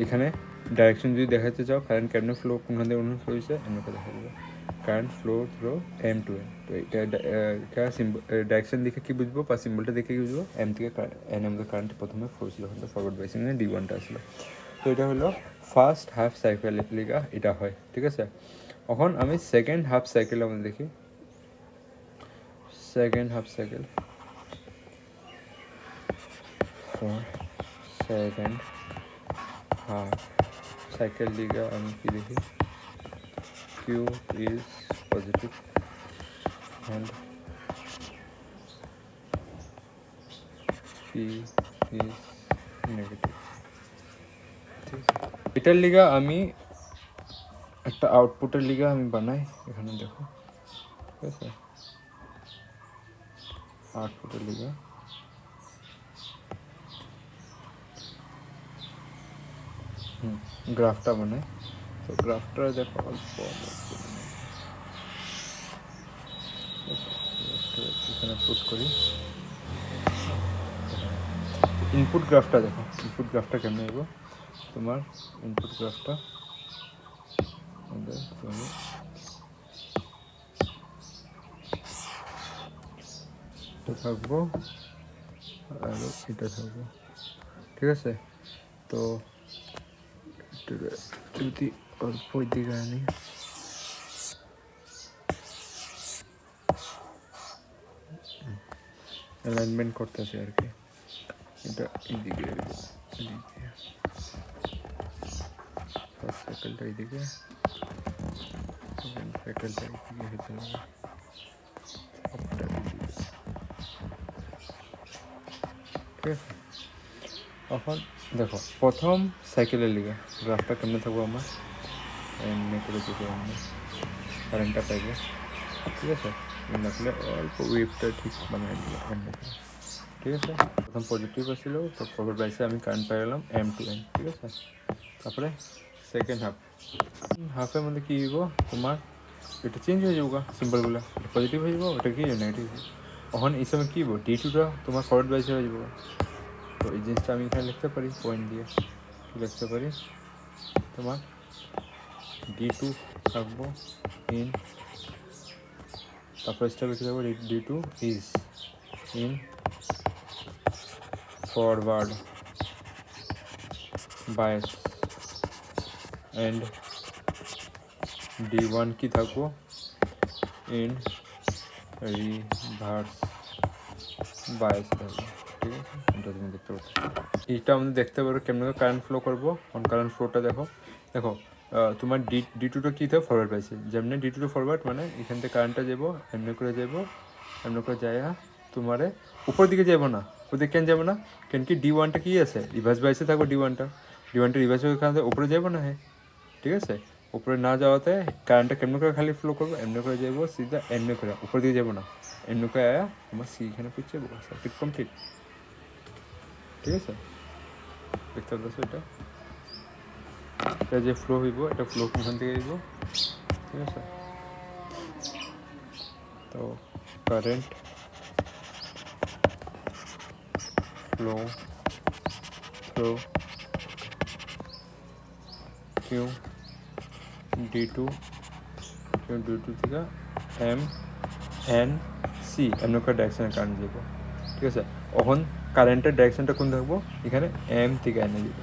এখানে ডাইরেকশন যদি দেখাতে চাও, কারেন্ট কেমন ফ্লো কোনখান থেকে ফ্লো হয়েছে এমনি করে দেখা যাবে, current flow through M to N. তো এটা ডাইরেকশন দেখে কী বুঝবো, বা সিম্বলটা দেখে কী বুঝবো, এম থেকে এন এম কারেন্ট প্রথমে ফ্লো ছিল, ওখানে ফরওয়ার্ড বাইসিং D1টা আসলো। তো এটা হলো ফার্স্ট হাফ সাইকেল লিগা এটা হয়, ঠিক আছে। এখন আমি সেকেন্ড হাফ সাইকেল আমাদের দেখি, second half cycle for second half cycle লিগা আমি কি দেখি, Q is positive and P is negative, এটার লিগা আমি একটা আউটপুটের লিগা আমি বানাই, এখানে দেখো, ঠিক আছে। আউটপুটের লিগা গ্রাফটা বানাই। তো গ্রাফটা দেখো অল্প এখানে পুট করি, ইনপুট গ্রাফটা দেখো, ইনপুট গ্রাফটা কেমন নেব, তোমার ইনপুট গ্রাফটা তুমি থাকবো আর এটা থাকবো, ঠিক আছে। তো যদি অল্প দিকে আনি, অ্যালাইনমেন্ট করতেছে আর কি। এটা এইদিকে ফার্স্ট সাইকেলটা এইদিকে, সেকেন্ড সাইকেলটা এইদিকে হতে হবে, সবটা এইদিকে। ঠিক আছে, এখন দেখো প্রথম সাইকেলের লিগে গ্রাফটা কেমনে থাকবো আমার, এমনি করে দিতে এমনি কারেন্টটা পাইবে। ঠিক আছে, লাগলে অল্প ওয়েভটা ঠিক বানাই দিলাম এমনি করে। ঠিক আছে, প্রথম পজিটিভ আসছিল, তো ফরওয়ার্ড বাইসে আমি কারেন্ট পাই গেলাম M2N। ঠিক আছে, তারপরে সেকেন্ড হাফের মধ্যে কী হইব তোমার, এটা চেঞ্জ হয়ে যাবো সিম্বলগুলো, পজিটিভ হয়ে যাবো, ওটা কি নেগেটিভ। এখন এই সময় কী হইব, D2টা তোমার ফরওয়ার্ড বাইসে হয়ে যাবো। তো এই জিনিসটা আমি এখানে লিখতে পারি, পয়েন্ট দিয়ে লিখতে পারি তোমার D2 রাখবো ইন, তারপর স্টেপ লিখে দেবো D2 is in forward bias and D1 কি থাকবো ইন রিভার্স বায়াস থাকবো। ঠিক আছে, এটা তুমি দেখতে পাচ্ছ, এইটা আমাদের দেখতে পারো কেমন কারেন্ট ফ্লো করবো। অন কারেন্ট ফ্লোটা দেখো, দেখো তোমার D2টা কী থাকে ফরওয়ার্ড পাইছে, যেমনি D2 ফরওয়ার্ড মানে এখান থেকে কারেন্টটা যাবো এমনি করে যাবো, এমনি করে যায় তোমারে উপর দিকে যাবো না, উপর দিকে কেন যাবো না, কেন কি D1টা কী আছে রিভার্স বাইসে থাকবো, D1টা রিভার্স হয়ে উপরে যাবো না। হ্যাঁ ঠিক আছে, উপরে না যাওয়াতে কারেন্টটা কেমনি করে খালি ফ্লো করবো, এমনি করে যাবো সিধা, এমনি করে উপর দিকে যাবো না, এমনি করে আয়া তোমার সি এখানে পিছিয়ে যাবো, সার্কিট কমপ্লিট। ঠিক আছে, দেখতে পাচ্ছ এটা, এটা যে ফ্লো হইব, এটা ফ্লো কোনখান থেকে হইব। ঠিক আছে, তো current flow flow Q D2 থেকে MNC এমন করে ডাইরেকশনে কারেন্ট যাব। ঠিক আছে, এখন কারেন্টের ডাইরেকশনটা কোন থাকবো, এখানে M থেকে N যাব।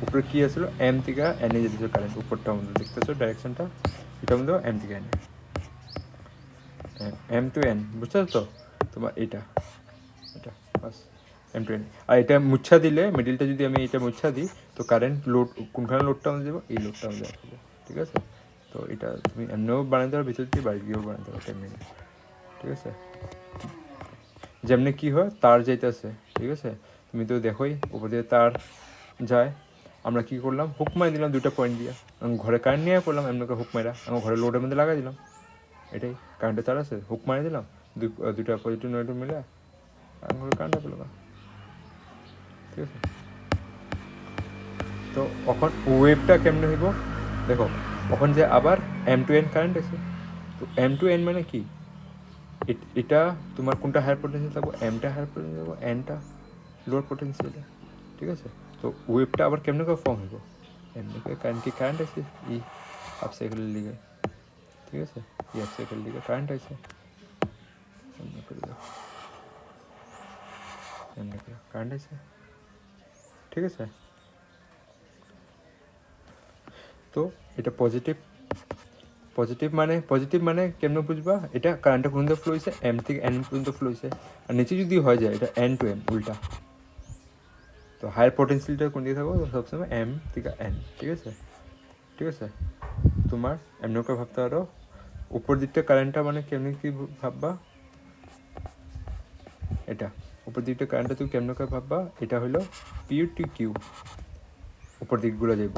উপরে কী আসলো, M থেকে N যেতেছে কারেন্ট, উপরটা আমাদের দেখতেছো ডাইরেকশনটা, এটা আমাদের M থেকে N, M2N বুঝছো তো তোমার, এটা এটা বাস M2N। আর এটা মুচ্ছা দিলে মিডিলটা যদি আমি এটা মুচ্ছা দিই, তো কারেন্ট লোড কোনখানে লোডটা আমাদের যাবো, এই লোডটা আমাদের রাখবো। ঠিক আছে, তো এটা তুমি এমনিও বানাতে পারো, ভিতর দিয়ে বাইরে দিয়েও বানাতে পারো তেমনি। ঠিক আছে, যেমনি কী হয় তার যাইতেছে। ঠিক আছে, তুমি তো দেখোই উপর দিয়ে তার যায়, আমরা কী করলাম হুক মারি দিলাম দুইটা পয়েন্ট দিয়ে, আমি ঘরে কারেন্ট নিয়ে করলাম এমনি করে হুক মারা, আমার ঘরে লোডের মধ্যে লাগাই দিলাম, এটাই কারেন্টের তার আছে, হুক মারি দিলাম দুইটা পজিটিভ নেগেটিভ মিলে আমি ঘরে কারেন্টটা পেলাম। ঠিক আছে, তো এখন ওয়েভটা কেমনে হইব দেখো, এখন যে আবার M2N কারেন্ট আছে, তো M2N মানে কি, এটা তোমার কোনটা হায়ার পোটেন্সিয়াল থাকবো, এমটা হায়ার পোটেন্সিয়াল থাকবো, এনটা লোয়ার পোটেন্সিয়াল। ঠিক আছে, তো ওয়েভটা আবার কেমনে করে ফর্ম হইব, এমনি করে কারেন্ট কি কারেন্ট আছে ই হাফ সাইকেলের লিগে। ঠিক আছে, ই হাফ সাইকেলের লিগে কারেন্ট আছে, এমনি করে দেখো, এমনি করে কারেন্ট আছে। ঠিক আছে, তো এটা পজিটিভ মানে কেমন বুঝবা, এটা কারেন্টটা কোন দিকে ফ্লো হয়েছে, M থেকে N পর্যন্ত ফ্লো হয়েছে। আর নিচে যদি হয়ে যায় এটা N to M উল্টা, তো হায়ার পোটেন্সিয়ালটা কোন দিকে থাকবো সবসময় M থেকে N। ঠিক আছে, ঠিক আছে, তোমার এমনি করে ভাবতে পারো উপর দিকটা কারেন্টটা মানে কেমনি কি ভাববা, এটা উপর দিকটা কারেন্টটা তুমি কেমন করে ভাববা, এটা হলো P2Q, উপর দিকগুলো যাব,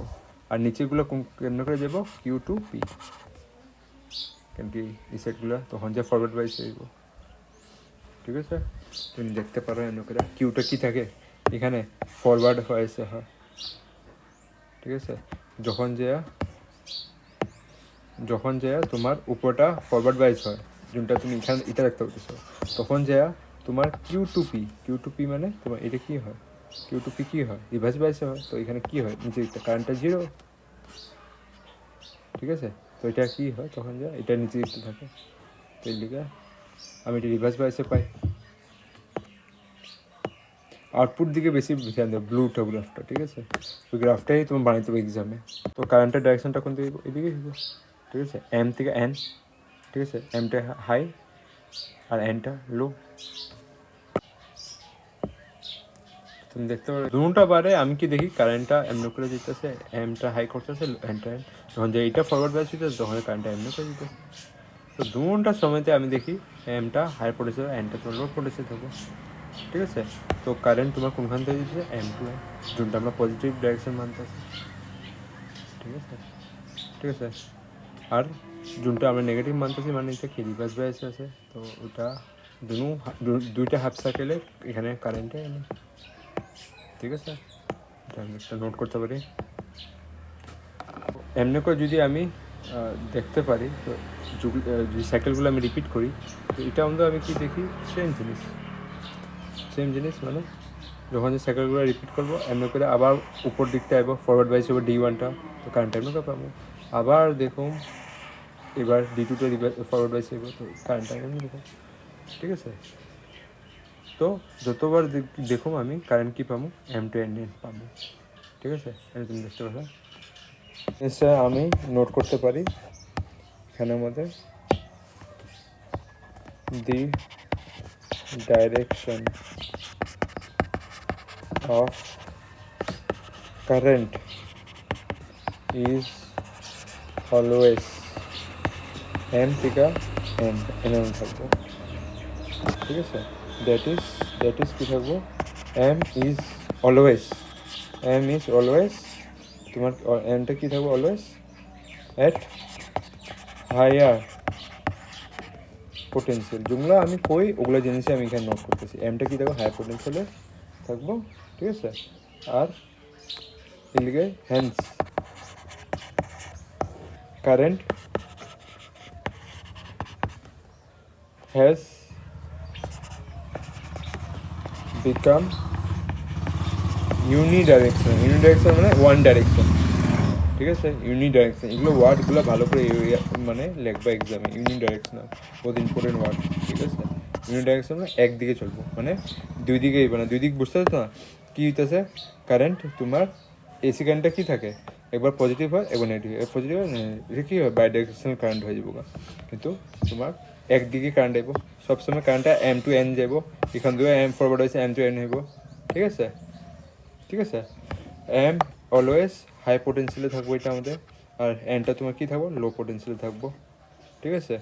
আর নিচেগুলো কেমন করে যাব Q2P, কেন কি এই সাইডগুলো তখন যে ফরওয়ার্ড বাইস হইব। ঠিক আছে, তুমি দেখতে পারো এমন করে কিউটা কী থাকে এখানে ফরওয়ার্ড হয়েছে, হয়। ঠিক আছে, যখন যে তোমার উপরটা ফরওয়ার্ড বাইস হয়, যোনটা তুমি এখানে এটা দেখতে পাচ্ছ, তখন যে তোমার Q2P মানে তোমার এটা কী হয়, Q2P কী হয় রিভার্স বাইসে হয়, তো এখানে কী হয় নিচে কারেন্টটা 0। ঠিক আছে, তো এটা কী হয় তখন যা এটা নিচে দিতে থাকে, তো এই লিগে আমি এটা রিভার্স বাইসে পাই। আউটপুট দিকে বেশি ধ্যান দেবো, ব্লুটা গ্রাফটা, ঠিক আছে? ওই গ্রাফটাই তোমার বানাইতে হবে এক্সামে। তো কারেন্টের ডাইরেকশনটা কোন দিকে, এদিকে হইব, ঠিক আছে? এম থেকে এন, ঠিক আছে? এমটা হাই আর এনটা লো। তুমি দেখতে পারো দুটা বারে আমি কি দেখি কারেন্টটা এমনি করে যেতেছে, এমটা হাই করতেছে, এনটা এন। যখন যে এইটা ফরওয়ার্ড ব্যাচ হইতেছে তখন কারেন্টটা এমনি করে যেতেছে। তো দুটার সময়তে আমি দেখি এমটা হাই পড়েছে, এনটা তোমার লো পড়েছে থাকবো, ঠিক আছে? তো কারেন্ট তোমার কোনখান থেকে দিচ্ছে, এম টু এন, যোনটা আমরা পজিটিভ ডাইরেকশন মানতেছি, ঠিক আছে? ঠিক আছে। আর যোনটা আমরা নেগেটিভ মানতেছি মানে এটা কি রিভার্স ব্যাচ আছে, তো ওটা দুইটা হাফ সাইকেলে এখানে কারেন্টে এনে, ঠিক আছে? এটা আমি একটা নোট করতে পারি। এমনি করে যদি আমি দেখতে পারি, তো যদি সাইকেলগুলো আমি রিপিট করি, তো এটা অন্তত আমি কি দেখি, সেম জিনিস মানে যখন যে সাইকেলগুলো রিপিট করবো এমনি করে আবার উপর দিকটা আইব, ফরওয়ার্ড বাইস হবে D1টা, তো কারেন্ট এমনি করে পাবো। আবার দেখুন এবার D2টা ফরওয়ার্ড বাইস হইব, তো কারেন্টটা এমনি দেখুন, ঠিক আছে? তো যতবার দেখুন আমি কারেন্ট কী পাবো, এম টু এন পাবো, ঠিক আছে? এটা তুমি দেখতে পারো। জিনিসটা আমি নোট করতে পারি এখানের মধ্যে, the direction of current is always m থেকে এন, এন থাকবো, ঠিক আছে? দ্যাট ইজ কী থাকবো, এম ইজ অলওয়েজ তোমার এমটা কী থাকবো, অলওয়েজ অ্যাট হায়ার পোটেন্সিয়াল। যেগুলো আমি কই ওগুলো জিনিসই আমি এখানে নোট করতেছি। এমটা কী থাকবো, হায়ার পোটেন্সিয়ালে থাকবো, ঠিক আছে? আর এদিকে হ্যান্স কারেন্ট হ্যাজ বিকাম ইউনিডাইরেকশন মানে ওয়ান ডাইরেকশন, ঠিক আছে? ইউনিডাইরেকশন, এগুলো ওয়ার্ডগুলো ভালো করে মানে লিখবা এক্সামে। ইউনিডাইরেকশনাল বহুত ইম্পর্টেন্ট ওয়ার্ড, ঠিক আছে? ইউনিডাইরেকশন মানে একদিকে চলবো, মানে দুই দিকেই, মানে দুই দিক বুঝতে পারছো না কী হইতেছে? কারেন্ট তোমার এসি কারেন্টটা কী থাকে, একবার পজিটিভ হয় একবার নেগেটিভ হয়, পজিটিভ হয় এটা কী হয়, বাই ডাইরেকশনাল কারেন্ট হয়ে যাবো। কিন্তু তোমার একদিকে কারেন্ট আইব, সবসময় কারেন্টটা এম টু এন যাইব, এখান থেকে এম ফরওয়ার্ড হয়েছে এম টু এন হইব, ঠিক আছে? ঠিক আছে? এম অলওয়েজ হাই পোটেন্সিয়ালে থাকবো এটা আমাদের, আর এনটা তোমার কী থাকবো, লো পোটেন্সিয়ালে থাকবো, ঠিক আছে?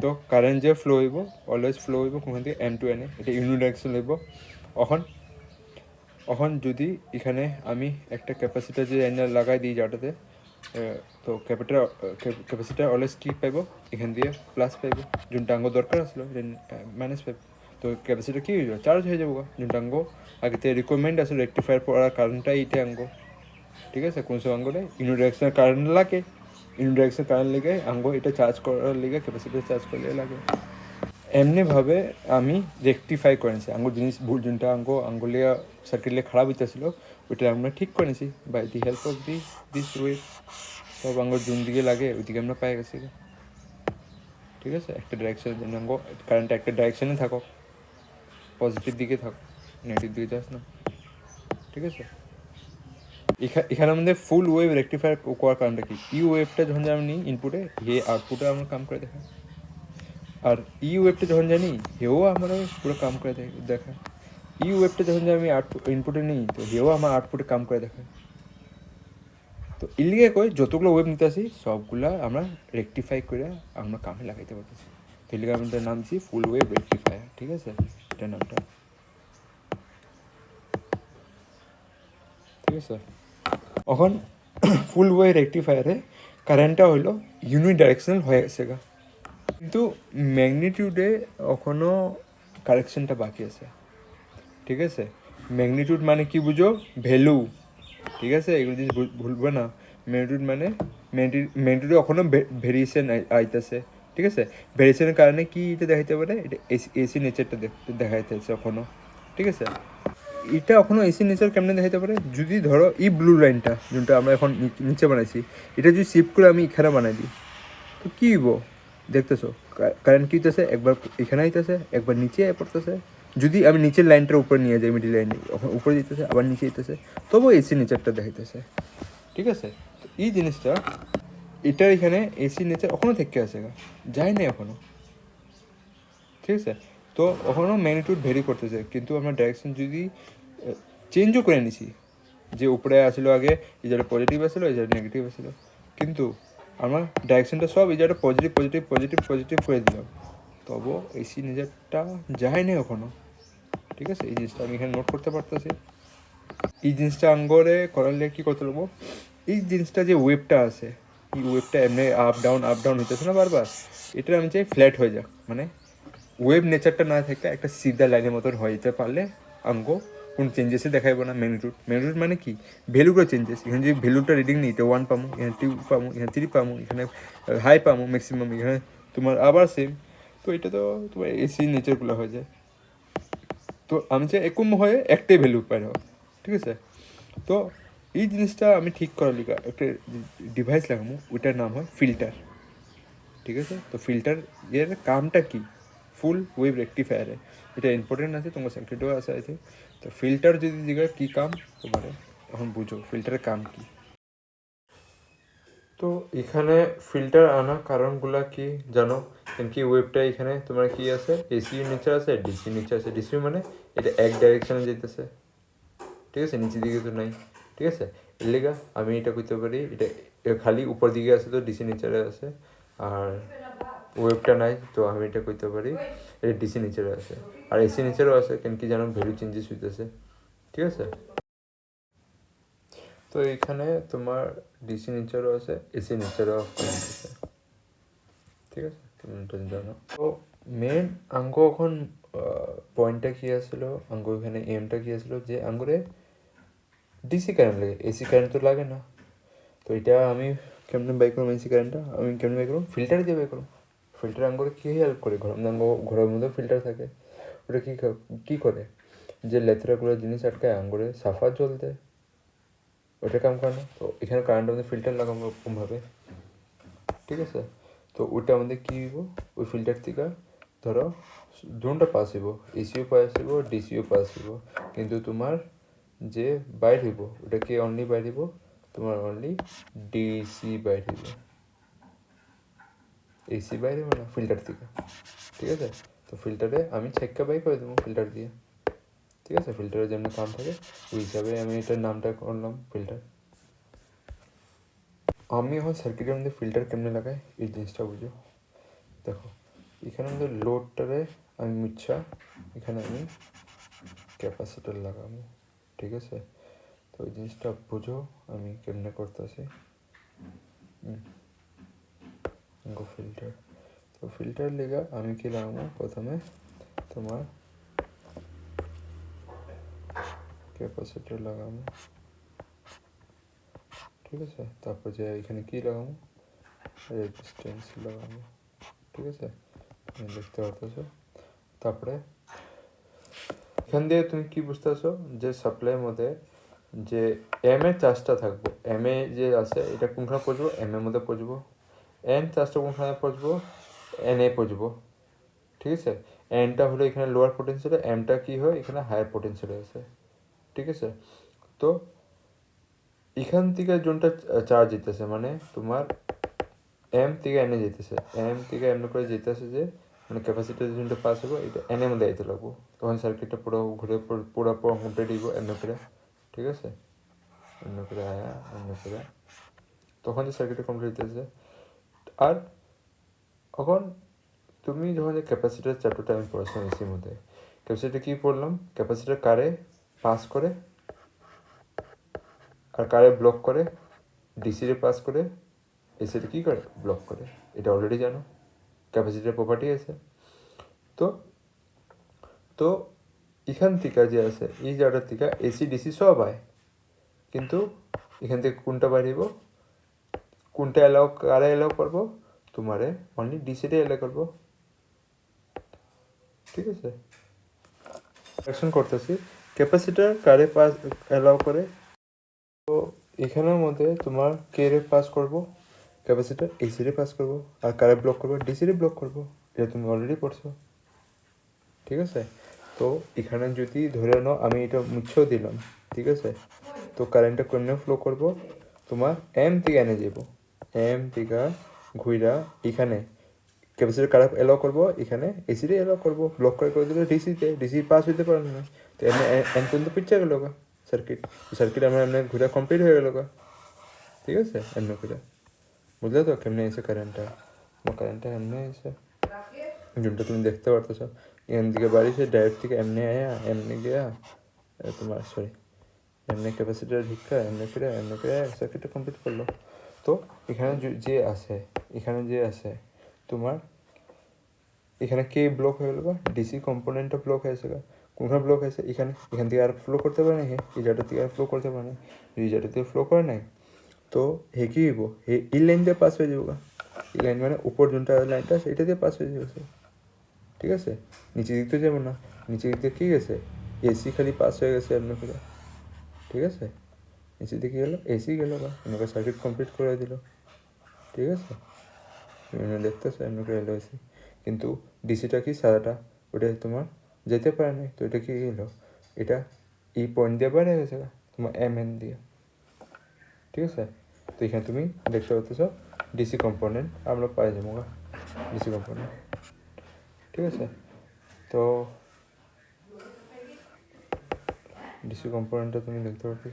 তো কারেন্ট যে ফ্লো হইব অলওয়েজ ফ্লো হইব কোন থেকে, এম টু এনে, এটা ইউনিডাইরেকশন হইব। এখন যদি এখানে আমি একটা ক্যাপাসিটার যে এনে লাগাই দিই যাটাতে, তো ক্যাপাসিটার অলওয়েজ কী পাইব, এখান দিয়ে প্লাস পাইব, যোনটা আঙ্গ দরকার আসলো মাইনাস পাইব। তো ক্যাপাসিটার কী হয়ে যাবে, চার্জ হয়ে যাবো, যোনটা আঙ্গ আগে রিকোয়ারমেন্ট আসলে রেক্টিফায়ার পড়ার কারণটা এইটা আঙ্গ, ঠিক আছে? কোন সব আঙ্গলে ইউনিডাইরেকশনাল কারেন্ট লাগে, ইউনিডাইরেকশনাল কারেন্ট লেগে আঙ্গ এটা চার্জ করার লেগে, ক্যাপাসিটার চার্জ করলে লাগে। এমনিভাবে আমি রেকটিফাই করেছি আঙ্গুর জিনিস ভুল, যোনটা আঙ্গুলিয়া সার্কিটলে খারাপ হইতেছিল ওইটা আমরা ঠিক করেছি by the help of this way. সব আঙ্গুর যোন দিকে লাগে ওইদিকে আমরা পাই গেছি, ঠিক আছে? একটা ডাইরেকশনের জন্য কারেন্টটা একটা ডাইরেকশনে থাকো, পজিটিভ দিকে থাকো, নেগেটিভ দিকে যাস না, ঠিক আছে? এখানে আমাদের ফুল ওয়েভ রেকটিফায়ার করার কারণটা কি, ই ওয়েভটা যখন আমি নিই ইনপুটে, হে আউটপুটে আমার কাম করে দেখায়, আর ই ওয়েভটা যখন জানি হেও আমার পুরো কাম করে দেখায়। ই ওয়েভটা যখন আমি ইনপুটে নিই তো হেও আমার আউটপুটে কাম করে দেখায়। তো এলিগে কই যতগুলো ওয়েভ নিতে আসি সবগুলা আমরা রেকটিফাই করে আমরা কামে লাগাইতে পারতেছি। তো এলিগে আমাদের নাম দিচ্ছি ফুল ওয়েভ রেকটিফায়ার, ঠিক আছে? এটার নামটা, ঠিক আছে? এখন ফুল ওয়েভ রেকটিফায়ারে কারেন্টটা হইলো ইউনিডাইরেকশনাল হয়ে গেছে গা, কিন্তু ম্যাগনিটিউডে এখনও কারেকশনটা বাকি আছে, ঠিক আছে? ম্যাগনিটিউড মানে কি বুঝো, ভ্যালু, ঠিক আছে? এগুলো জিনিস ভুলবে না। ম্যাগনিটিউড মানে ম্যাগনিটিউডে এখনও ভেরিয়েশন আইতেছে, ঠিক আছে? ভেরিয়েশনের কারণে কি এটা দেখাইতে পারে, এটা এসি নেচারটা দেখাইতেছে এখনও, ঠিক আছে? এটা এখনও এসি নেচার কেমনে দেখাইতে পারে, যদি ধরো এই ব্লু লাইনটা যোনটা আমরা এখন নিচে বানাইছি এটা যদি শিফট করে আমি এখানে বানাই দিই, তো কী হইব দেখতেছো, কারেন্ট কী হইতেছে, একবার এখানে আইতেছে একবার নিচে পড়তেছে, যদি আমি নিচের লাইনটার উপরে নিয়ে যাই, মিডিল লাইনে উপরে যেতেছে আবার নিচে যেতেছে, তবু এসি নেচারটা দেখাইতেছে। ঠিক আছে, তো এই জিনিসটা এটা এখানে এসি নেচার এখনও থেকে আছে, যায় না এখনও। ঠিক আছে, তো ওখানেও ম্যাগনিটিউড ভেরি করতেছে, কিন্তু আমরা ডাইরেকশন যদি চেঞ্জও করে নিছি, যে উপরে আসলো আগে এই জায়গাটা পজিটিভ আসলো, এই জায়গাটা নেগেটিভ আসলো, কিন্তু আমরা ডাইরেকশনটা সব এই জায়গাটা পজিটিভ পজিটিভ পজিটিভ পজিটিভ করে দিলাম, তবু এসি নেচারটা যায় না এখনও। ঠিক আছে, এই জিনিসটা আমি এখানে নোট করতে পারতেছি। এই জিনিসটা আঙ্গরে করালে কী করতে পারবো, এই জিনিসটা যে ওয়েবটা আছে, এই ওয়েবটা এমনি আপ ডাউন হইতেছে না বারবার, এটা আমি চাই ফ্ল্যাট হয়ে যাক, মানে ওয়েব নেচারটা না থেকে একটা সিধা লাইনের মতন হইতে পারলে আঙ্গ কোনো চেঞ্জেসে দেখাইব না। ম্যাগনিটিউড মানে কি, ভ্যালুগুলো চেঞ্জেস। এখানে যদি ভ্যালুটা রিডিং নিই তো 1 পামো, এখানে 2 পামো, এখানে 3 পামো, এখানে হাই পামো ম্যাক্সিমাম, এখানে তোমার আবার সেম। তো এটা তো তোমার এসি নেচারগুলো হয়ে যায়। তো আমি চাই এরকম হয়ে একটাই ভ্যালু পাই না। ঠিক আছে, তো এই জিনিসটা আমি ঠিক করার লিগা একটা ডিভাইস লাগাবো, ওইটার নাম হয় ফিল্টার। ঠিক আছে, তো ফিল্টার এর কামটা কি, ফুল ওয়েভ রেক্টিফায়ারে, এটা ইম্পর্টেন্ট আছে, তোমার সার্কিটেও আছে আছে। তো ফিল্টার যদি দিকে কী কাম তোমার এখন বুঝো, ফিল্টারের কাম কি। তো এখানে ফিল্টার আনা কারণগুলা কি জানো, কেন কি ওয়েবটা এখানে তোমার কি আছে, এসি নেচার আছে, ডিসি নেচার আছে। ডিসি মানে এটা এক ডাইরেকশনে যেতেছে, ঠিক আছে, নিচের দিকে তো নাই। ঠিক আছে, এর লেগা আমি এটা করতে পারি, এটা খালি উপর দিকে আছে তো ডিসি নেচারে আছে, আর ওয়েবটা নাই, তো আমি এটা করতে পারি এটা ডিসি নেচারে আছে। আর এসি নেচারও আছে, কেন কি জানো ভ্যালু চেঞ্জেস হইতেছে। ঠিক আছে, তো এখানে তোমার ডিসি নেচারও আছে, এসি নেচারও আছে। ঠিক আছে, তুমি এটা জানো। তো মেন আঙ্গ এখন পয়েন্টটা কী আসলো, আঙ্গ এখানে এমটা কী আসলো, যে আঙ্গুরে ডিসি কারেন্ট লাগে, এসি কারেন্ট তো লাগে না। তো এটা আমি কেমনে বাই করবো, এসি কারেন্টটা আমি কেমনে বাই করবো, ফিল্টার দিয়ে বাই করবো। ফিল্টার আঙ্গুরে কী হেল্প করে, ঘরের মধ্যে ফিল্টার থাকে, ওটা কী করে, যে লেথরাগুলো জিনিস আটকায় আঙ্গুরে সাফা জল দেয়, ওটা কাম করে না। তো এখানে কারেন্ট আমাদের ফিল্টার লাগাবো ওরকমভাবে। ঠিক আছে, তো ওইটা আমাদের কী হইব, ওই ফিল্টার থেকে ধরো দুটা পাস হইব, এসিও পাস হইব, ডিসিও পাস হইব, কিন্তু তোমার যে বাইর হইব ওটা কি অনলি বাইর হইব, তোমার অনলি ডিসি বাইর হইব, এসি বাইর হইব না ফিল্টার থেকে। ঠিক আছে, তো ফিল্টারে আমি ছেক্কা বাই করে দেবো ফিল্টার দিয়ে। ঠিক আছে, ফিল্টারের যেমন কাম থাকে ওই হিসাবে আমি এটার নামটা করলাম ফিল্টার। আমি এখন সার্কিটের মধ্যে ফিল্টার কেমনে লাগাই এই জিনিসটা বুঝো। দেখো এখানে আমাদের লোডটারে আমি মুচ্ছা, এখানে আমি ক্যাপাসিটার লাগাবো। ঠিক আছে, তো ওই জিনিসটা বুঝো আমি কেমনে করতেছি। ফিল্টার, তো ফিল্টার লেগা আমি কি লাগাবো, প্রথমে তোমার ক্যাপাসিটার লাগাবো। ঠিক আছে, তারপর যে এখানে কি লাগাবো, রেজিস্ট্যান্স লাগাবো। ঠিক আছে, তুমি দেখতে পারতেছো। তারপরে এখান দিয়ে তুমি কি বুঝতেছো, যে সাপ্লাইয়ের মধ্যে যে এম এর চার্জটা থাকবো, এম এ যে আছে এটা কোনখানে পড়বো, এম এর মধ্যে পড়বো, এন চার্জটা কোনখানে পড়বো, এন এ পড়বো। ঠিক আছে, এনটা হলো এখানে লোয়ার পোটেন্সিয়াল, এমটা কি হয় এখানে হায়ার পোটেন্সিয়ালে আছে। ঠিক আছে, তো এখান থেকে যোনটা চার্জ যেতেছে মানে তোমার এম থেকে এনে যেতেছে, এম থেকে এমনি করে যেতেছে, যে মানে ক্যাপাসিটার যোনটা পাস হবো এটা এনের মধ্যে আইতে লাগবো, তখন সার্কিটটা পুরো ঘুরে পুরো কমপ্লিট হইব এমনি করে। ঠিক আছে, এমনি করে আয়া এমনি করে, তখন যে সার্কিটটা কমপ্লিট হইতেছে। আর এখন তুমি যখন যে ক্যাপাসিটার চ্যাপ্টারটা আমি পড়াছিলাম এসির মধ্যে, ক্যাপাসিটার কী পড়লাম, ক্যাপাসিটার কারে পাস করে আর কারে ব্লক করে, ডিসিরে পাস করে, এসিরে কী করে ব্লক করে, এটা অলরেডি জানো, ক্যাপাসিটার প্রপার্টি আছে। তো তো এখান থেকে যে আছে এই জায়গাটার থেকে এসি ডিসি সব হয়, কিন্তু এখান থেকে কোনটা বাড়িব, কোনটা এলাও কারে এলাও করবো, তোমারে অনলি ডিসিটা এলাও করবো। ঠিক আছে, অ্যাকশন করতেছি, ক্যাপাসিটার কারে পাস এলাও করে, তো এখানের মধ্যে তোমার কে রে পাস করবো, ক্যাপাসিটার এসি রে পাস করবো, আর কারে ব্লক করবো, ডিসি রে ব্লক করবো, এটা তুমি অলরেডি পড়ছো। ঠিক আছে, তো এখানে যদি ধরে নাও আমি এটা মুছেও দিলাম, ঠিক আছে, তো কারেন্টটা কেমনে ফ্লো করবো, তোমার এম থেকে এনে যাব, এম থেকে ঘুরা এখানে ক্যাপাসিটর কারেন্ট এলাও করবো, এখানে এসিতে এলাও করবো, ব্লক করে দিলে ডিসিতে, ডিসি পাস হইতে পারে না, তো এমনি এন পর্যন্ত পিছিয়ে গেল গা সার্কিট, সার্কিট আমার এমনি ঘুরা কমপ্লিট হয়ে গেল গা, ঠিক আছে, এমনি করে বুঝলে তো কেমনে এসে কারেন্টটা, তোমার কারেন্টটা এমনি এসে যোনটা তুমি দেখতে পারতেছো, এখান থেকে বাড়িছে ডাইরেক্ট থেকে এমনি আয়া এমনি গিয়া তোমার সরি এমনি ক্যাপাসিটার ঢুকা এমনি করে সার্কিটটা কমপ্লিট করলো। তো এখানে যে আছে, এখানে যে আছে তোমার এখানে কে ব্লক হয়ে গেল বা ডিসি কম্পোনেন্টটা ব্লক হয়েছে গা, কোনখানে ব্লক হয়েছে এখানে, এখান থেকে আর ফ্লো করতে পারে না, এই জায়গাটা থেকে আর ফ্লো করতে পারে না, এই জায়গাটা থেকে ফ্লো করে নাই, তো হে কি হইব, হে এই লাইন দিয়ে পাস হয়ে যাবো গা, এই লাইন মানে উপর যোনটা লাইনটা আছে এটা দিয়ে পাস হয়ে যাবে, ঠিক আছে, নিচের দিক তো যাবো না, নিচের দিক দিয়ে কী গেছে, এসি খালি পাস হয়ে গেছে এমনি করে, ঠিক আছে, নিচের দিকে গেলো এসি গেলো বা এমনি সার্কিট কমপ্লিট করে দিল, ঠিক আছে, এমনি দেখতেছো এমনি করে এলো এসি, কিন্তু ডিসিটা কি সাদাটা ওটা তোমার যেতে পারে না, তো এটা কি গেলো, এটা এই পয়েন্ট দিয়ে বাইরে গেছে তোমার এম এন দিয়ে, ঠিক আছে, তো এখানে তুমি দেখতে পাচ্ছ ডিসি কম্পোনেন্ট আমরা পাই যাবো গা, ডিসি কম্পোনেন্ট, ঠিক আছে, তো ডিসি কম্পোনেন্টটা তুমি দেখতে পাচ্ছ,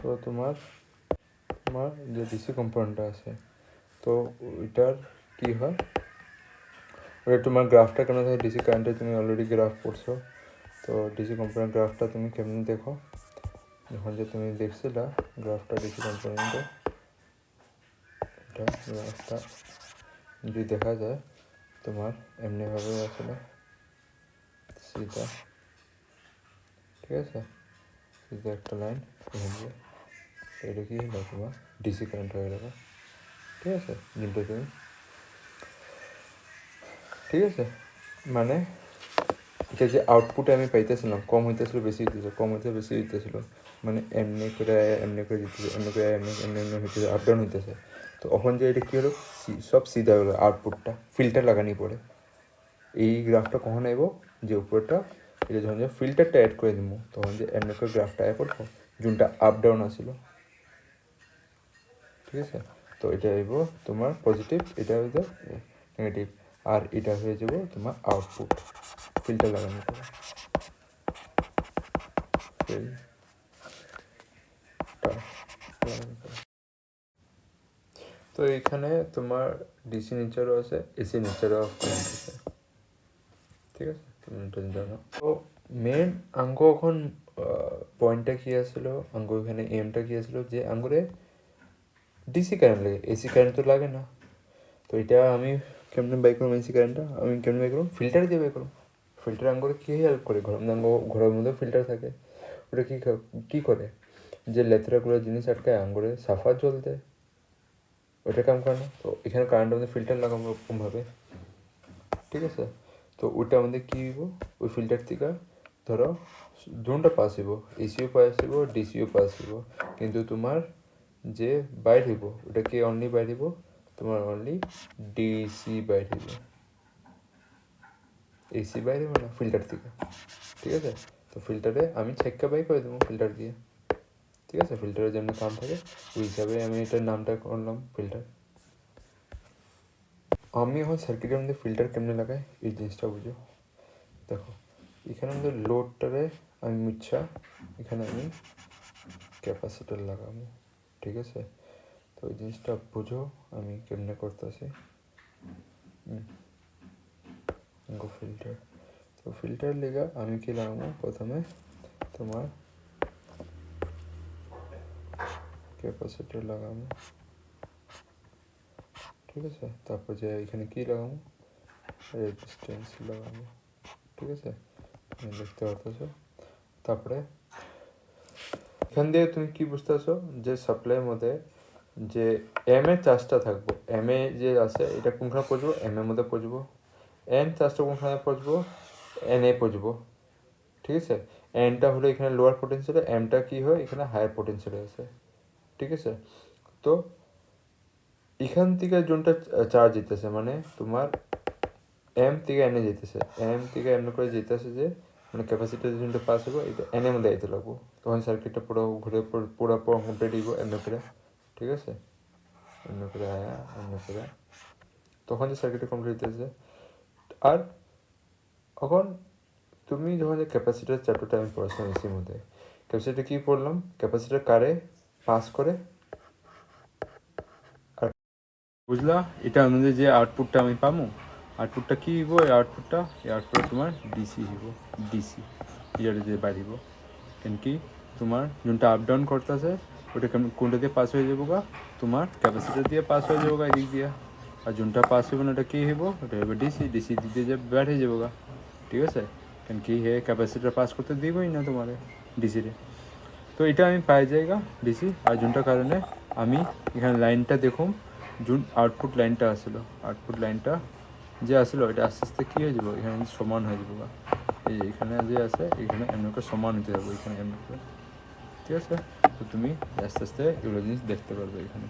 তো তোমার তোমার যে ডিসি কম্পোনেন্টটা আছে, তো ওইটার কী হয়, ওটা তোমার গ্রাফটা কেন থাকে, ডিসি কারেন্টে তুমি অলরেডি গ্রাফ পড়ছো, তো ডিসি কম্পোনেন্ট গ্রাফটা তুমি কেমন দেখো, যখন যে তুমি দেখছিলা গ্রাফটা ডিসি কম্পোনেন্টে, এটা গ্রাফটা যদি দেখা যায় তোমার এমনিভাবে আসলে সিধা, ঠিক আছে, সিধা একটা লাইন এখানে, এটা কি হলো তোমার ডিসি কারেন্ট হয়ে গেল, ঠিক আছে, কিন্তু তুমি ঠিক আছে, মানে এটা যে আউটপুটে আমি পাইতেছিলাম কম হইতেছিল বেশি হইতেছিল, কম হইতে বেশি হইতেছিল, মানে এমনি করে দিতেছে, এমনি করে এমনি এমনি এমনি হইতেছে, আপ ডাউন হইতেছে, তো তখন যে এটা কী হলো সব সিধা হলো, আউটপুটটা ফিল্টার লাগানি পড়ে, এই গ্রাফটা কখন আইব, যে উপরটা এটা যখন যে ফিল্টারটা অ্যাড করে দিব তখন যে এমনি করে গ্রাফটা আয় পড়বো, যোনটা আপ ডাউন আসিল, ঠিক আছে, তো এটা আইব তোমার পজিটিভ, এটা হইতে নেগেটিভ, আর এটা হয়ে যাব তোমার আউটপুট ফিল্টার লাগানো পড়ে, তো এইখানে তোমার ডিসি নেচারও আছে, এসি নেচারও আছে, ঠিক আছে, তুমি এটা জানো। তো মেন আঙ্গ এখন পয়েন্টটা কী আসলো, আঙ্গ এখানে এমটা কী আসলো, যে আঙ্গুরে ডিসি কারেন্ট লাগে, এসি কারেন্ট তো লাগে না, তো এটা আমি কেমন বাই করুম, এসি কারেন্টটা আমি কেমন বাই করুম, ফিল্টার দিয়ে বাই করুম, ফিল্টার আঙ্গুরে কী হেল্প করে, ঘরের মধ্যে ফিল্টার থাকে, ওটা কী করে, যে লেতরাগুলো জিনিস আটকায় আঙ্গুরে সাফা জল দেয়, ওইটা কাম করে না, তো এখানে কারেন্টের মধ্যে ফিল্টার লাগাবো ওরকমভাবে, ঠিক আছে, তো ওইটা আমাদের কী হইব, ওই ফিল্টার থেকে ধরো দুটা পাস হইব, এসিও পাস হইব ডিসিও পাস হইব, কিন্তু তোমার যে বাইর হইব ওটা কি অনলি বাইর হইব, তোমার অনলি ডিসি বাইর হইব, এসি বাইর হইব না ফিল্টার থেকে, ঠিক আছে, তো ফিল্টারে আমি ছেক্কা বাই করে দেবো ফিল্টার দিয়ে, ঠিক আছে, ফিল্টারের যেমন কাম থাকে ওই হিসাবে আমি এটার নামটা করলাম ফিল্টার। আমি এখন সার্কিটের মধ্যে ফিল্টার কেমনে লাগাই এই জিনিসটা বুঝো, দেখো এখানে আমাদের লোডটারে আমি মুচ্ছা, এখানে আমি ক্যাপাসিটার লাগাবো, ঠিক আছে, তো এই জিনিসটা বুঝো আমি কেমনে করতেছি, ফিল্টার, তো ফিল্টার লেগা আমি কি লাগাবো, প্রথমে তোমার ক্যাপাসিটার লাগাবো, ঠিক আছে, তারপর যে এখানে কি লাগাবো, রেজিস্ট্যান্স লাগাবো, ঠিক আছে, তুমি দেখতে পারতেছো, তারপরে এখান দিয়ে তুমি কি বুঝতেছো যে সাপ্লাইয়ের মধ্যে যে এম এর চার্জটা থাকবো, এম এ যে আছে এটা কোনখানে পড়বো, এম এর মধ্যে পড়বো, এন চার্জটা কোনখানে পড়বো, এন এ পড়বো, ঠিক আছে, এনটা হলো এখানে লোয়ার পোটেন্সিয়ালে, এমটা কি হয় এখানে হায়ার পোটেন্সিয়ালে আছে, ঠিক আছে, তো এখান থেকে যোনটা চার্জ দিতেছে মানে তোমার এম থেকে এনে যেতেছে, এম থেকে এমনি করে যেতেছে যে মানে ক্যাপাসিটার যেটা পাস হবো এটা এনের মধ্যে আইতে লাগবো, তখন সার্কিটটা পুরো ঘুরে পুরো কমপ্লিট হইব এমনি করে, ঠিক আছে? এমনি করে আয়া এমনি করে তখন যে সার্কিটটা কমপ্লিট হইতেছে। আর এখন তুমি যখন যে ক্যাপাসিটার চ্যাপ্টারটা আমি পড়াশোনা এসির মধ্যে, ক্যাপাসিটার কী পড়লাম, ক্যাপাসিটার কারে পাস করে আর বুঝলা, এটা আমাদের যে আউটপুটটা আমি পাবো, আউটপুটটা কী হইব, এই আউটপুটটা তোমার ডিসি হইব, ডিসি ইয়ার যে বাড়িব, কেন কি তোমার যোনটা আপ ডাউন করতেছে ওটা কোনটা দিয়ে পাস হয়ে যাবো গা, তোমার ক্যাপাসিটার দিয়ে পাস হয়ে যাবো গা এদিক দিয়া, আর যোনটা পাস হইব না ওটা কী হইব, ওটা হইব ডিসি, ডিসি দিক দিয়ে যে ব্যাট হয়ে যাবো গা, ঠিক আছে? কেন কি হে ক্যাপাসিটার পাস করতে দিবই না তোমারে ডিসিরে। তো এটা আমি পাই যাইগা ডিসি, আর যোনটা কারণে আমি এখানে লাইনটা দেখুম, যোন আউটপুট লাইনটা আসলো, আউটপুট লাইনটা যে আসলো এটা আস্তে আস্তে কী হয়ে যাবো, এখানে সমান হয়ে যাবো গা, এই এখানে যে আছে এখানে এমনি করে সমান হতে যাবো, এখানে এমনি করে, ঠিক আছে? তো তুমি আস্তে আস্তে এগুলো জিনিস দেখতে পারবে এখানে,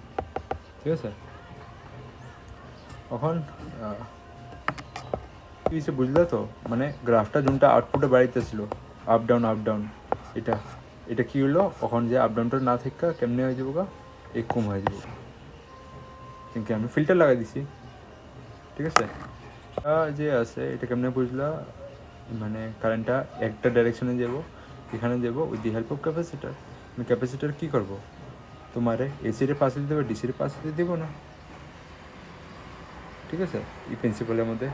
ঠিক আছে? এখন কী হয়েছে বুঝলে তো, মানে গ্রাফটা যোনটা আউটপুটে বাড়িতেছিল আপ ডাউন এটা এটা কী হলো, এখন যে আপ ডাউনটা না থেকে কেমনে হয়ে যাবো গা, কম হয়ে যাবো, কিন্তু আমি ফিল্টার লাগাই দিছি, ঠিক আছে? যে আছে এটা কেমনে বুঝলা, মানে কারেন্টটা একটা ডাইরেকশনে যাব, এখানে যাব with the help of capacitor. আমি ক্যাপাসিটার কী করবো, তোমারে এসির পাশে দিতে হবে, ডিসির পাশে দিয়ে দেবো না, ঠিক আছে? এই প্রিন্সিপালের মধ্যে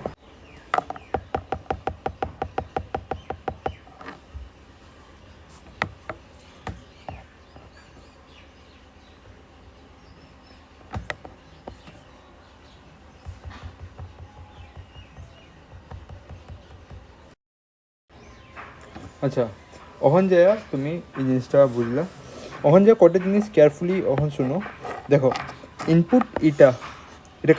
আচ্ছা, ওখান যায় তুমি এই জিনিসটা বুঝলা, ওখান যায় কটা জিনিস কেয়ারফুলি ওখান শুনো, দেখো ইনপুট এটা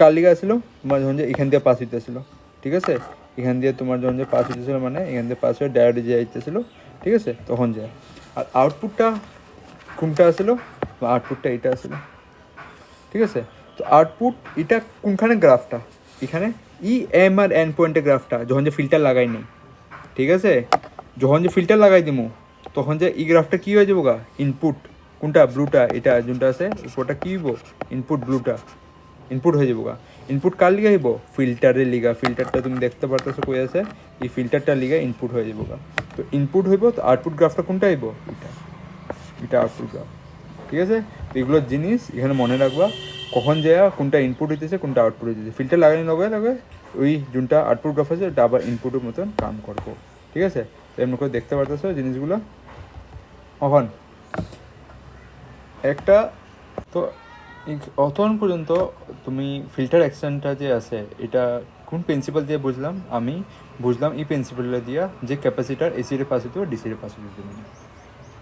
কার লিগে আসলো, তোমার যখন যে এখান দিয়ে পাস হইতেছিল, ঠিক আছে? এখান দিয়ে তোমার যখন যে পাস হইতেছিল মানে এখান দিয়ে পাস হয়ে ডায়োডে যে আইতেছিল, ঠিক আছে? তখন যায়। আর আউটপুটটা কোনটা আসলো, আউটপুটটা এটা আসলো, ঠিক আছে? তো আউটপুট এটা কোনখানে গ্রাফটা, এখানে ই এম আর এন পয়েন্টের গ্রাফটা যখন যে ফিল্টার লাগাই নি, ঠিক আছে? যখন যে ফিল্টার লাগাই দিমু তখন যে ই গ্রাফটা কী হয়ে যাবো গা, ইনপুট কোনটা ব্লুটা, এটা যোনটা আছে ওটা কী হইব, ইনপুট ব্লুটা ইনপুট হয়ে যাবো গা। ইনপুট কার লিগা হইব, ফিল্টারের লিগা, ফিল্টারটা তুমি দেখতে পারতেছো কই আছে, এই ফিল্টারটার লিগা ইনপুট হয়ে যাবো গা। তো ইনপুট হইব, তো আউটপুট গ্রাফটা কোনটা হইব, এটা আউটপুট গ্রাফ, ঠিক আছে? তো এগুলোর জিনিস এখানে মনে রাখবা, কখন যায় কোনটা ইনপুট হইতেছে কোনটা আউটপুট হইতেছে, ফিল্টার লাগানি লগে ওই যোনটা আউটপুট গ্রাফ আছে ওটা আবার ইনপুটের মতন কাম করবো, ঠিক আছে? তো এমনি করে দেখতে পারতেছো জিনিসগুলো। এখন একটা তো অতক্ষণ পর্যন্ত তুমি ফিল্টার অ্যাকশনটা যে আছে এটা কোন প্রিন্সিপাল দিয়ে বুঝলাম, আমি বুঝলাম এই প্রিন্সিপালটা দিয়া যে ক্যাপাসিটার এসির পাশে দিতে ডিসির পাশে দিতে,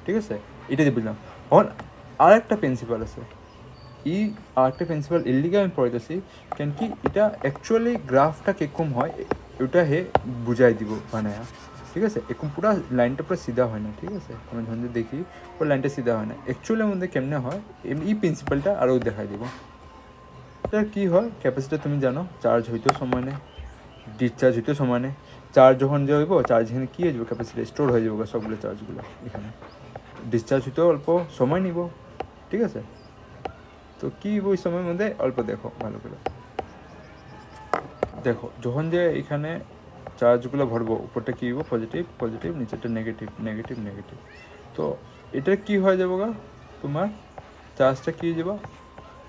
ঠিক আছে? এটা দিয়ে বুঝলাম। এখন আর একটা প্রিন্সিপাল আছে, এই আরেকটা প্রিন্সিপাল এর লিগে আমি পড়াইতেছি, কেন কি এটা অ্যাকচুয়ালি গ্রাফটা কিরকম হয় ওটা হে বুঝাই দিব বানায়া, ঠিক আছে? এরকম পুরো লাইনটা পুরো সিধা হয় না, ঠিক আছে? আমি যখন দেখি পুরো লাইনটা সিধা হয় না, অ্যাকচুয়ালি মধ্যে কেমনে হয় এই প্রিন্সিপালটা আরও দেখাই দিব। এটা কী হয়, ক্যাপাসিটার তুমি জানো চার্জ হইতেও সময় নেই, ডিসচার্জ হইতেও সময় নেই, চার্জ যখন যে হইব চার্জ এখানে কী হয়ে যাবো, ক্যাপাসিটি স্টোর হয়ে যাবো সবগুলো চার্জগুলো এখানে, ডিসচার্জ হইতেও অল্প সময় নিব, ঠিক আছে? তো কী ওই সময়ের মধ্যে অল্প দেখো ভালো করে দেখো, যখন যে এখানে চার্জগুলো ভরবো উপরটা কী হইব, পজিটিভ পজিটিভ, নিচেরটা নেগেটিভ নেগেটিভ নেগেটিভ, তো এটা কী হয়ে যাবো গা, তোমার চার্জটা কী হয়ে যাবো,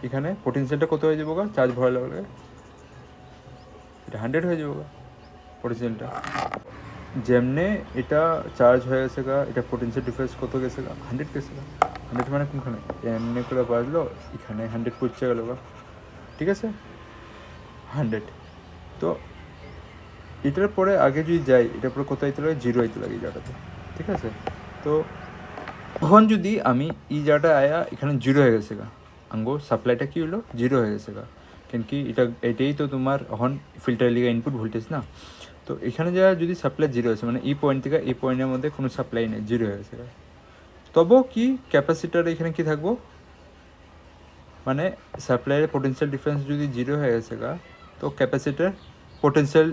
এখানে পোটেনশিয়ালটা কত হয়ে যাবো গা, চার্জ ভরার লাগলে এটা 100 হয়ে যাবো গা পোটেনশিয়ালটা, যেমনে এটা চার্জ হয়ে গেছে গা, এটা পোটেনশিয়াল ডিফারেন্স কত গেছে গা, 100 গেছে গা। 100 মানে কোনখানে এমনি করে বাজলো, এখানে 100 পড়ছে গেল গা, ঠিক আছে? 100, তো এটার পরে আগে যদি যাই এটার পরে কত আইতে লাগে, 0 আইতে লাগে এই জায়গাটাতে, ঠিক আছে? তো তখন যদি আমি এই জায়গাটা আয়া এখানে 0 হয়ে গেছে গা, আঙ্গো সাপ্লাইটা কী হলো, 0 হয়ে গেছে গা, কেন কি এটাই তো তোমার এখন ফিল্টার লিগা ইনপুট ভোল্টেজ না, তো এখানে যা যদি সাপ্লাই 0 আছে মানে এই পয়েন্ট থেকে এই পয়েন্টের মধ্যে কোনো সাপ্লাই নেই, 0 হয়ে গেছে গা, তবুও কি ক্যাপাসিটার এখানে কি থাকবো, মানে সাপ্লাইয়ের পোটেনশিয়াল ডিফারেন্স যদি 0 হয়ে গেছে গা, তো ক্যাপাসিটার পোটেনশিয়াল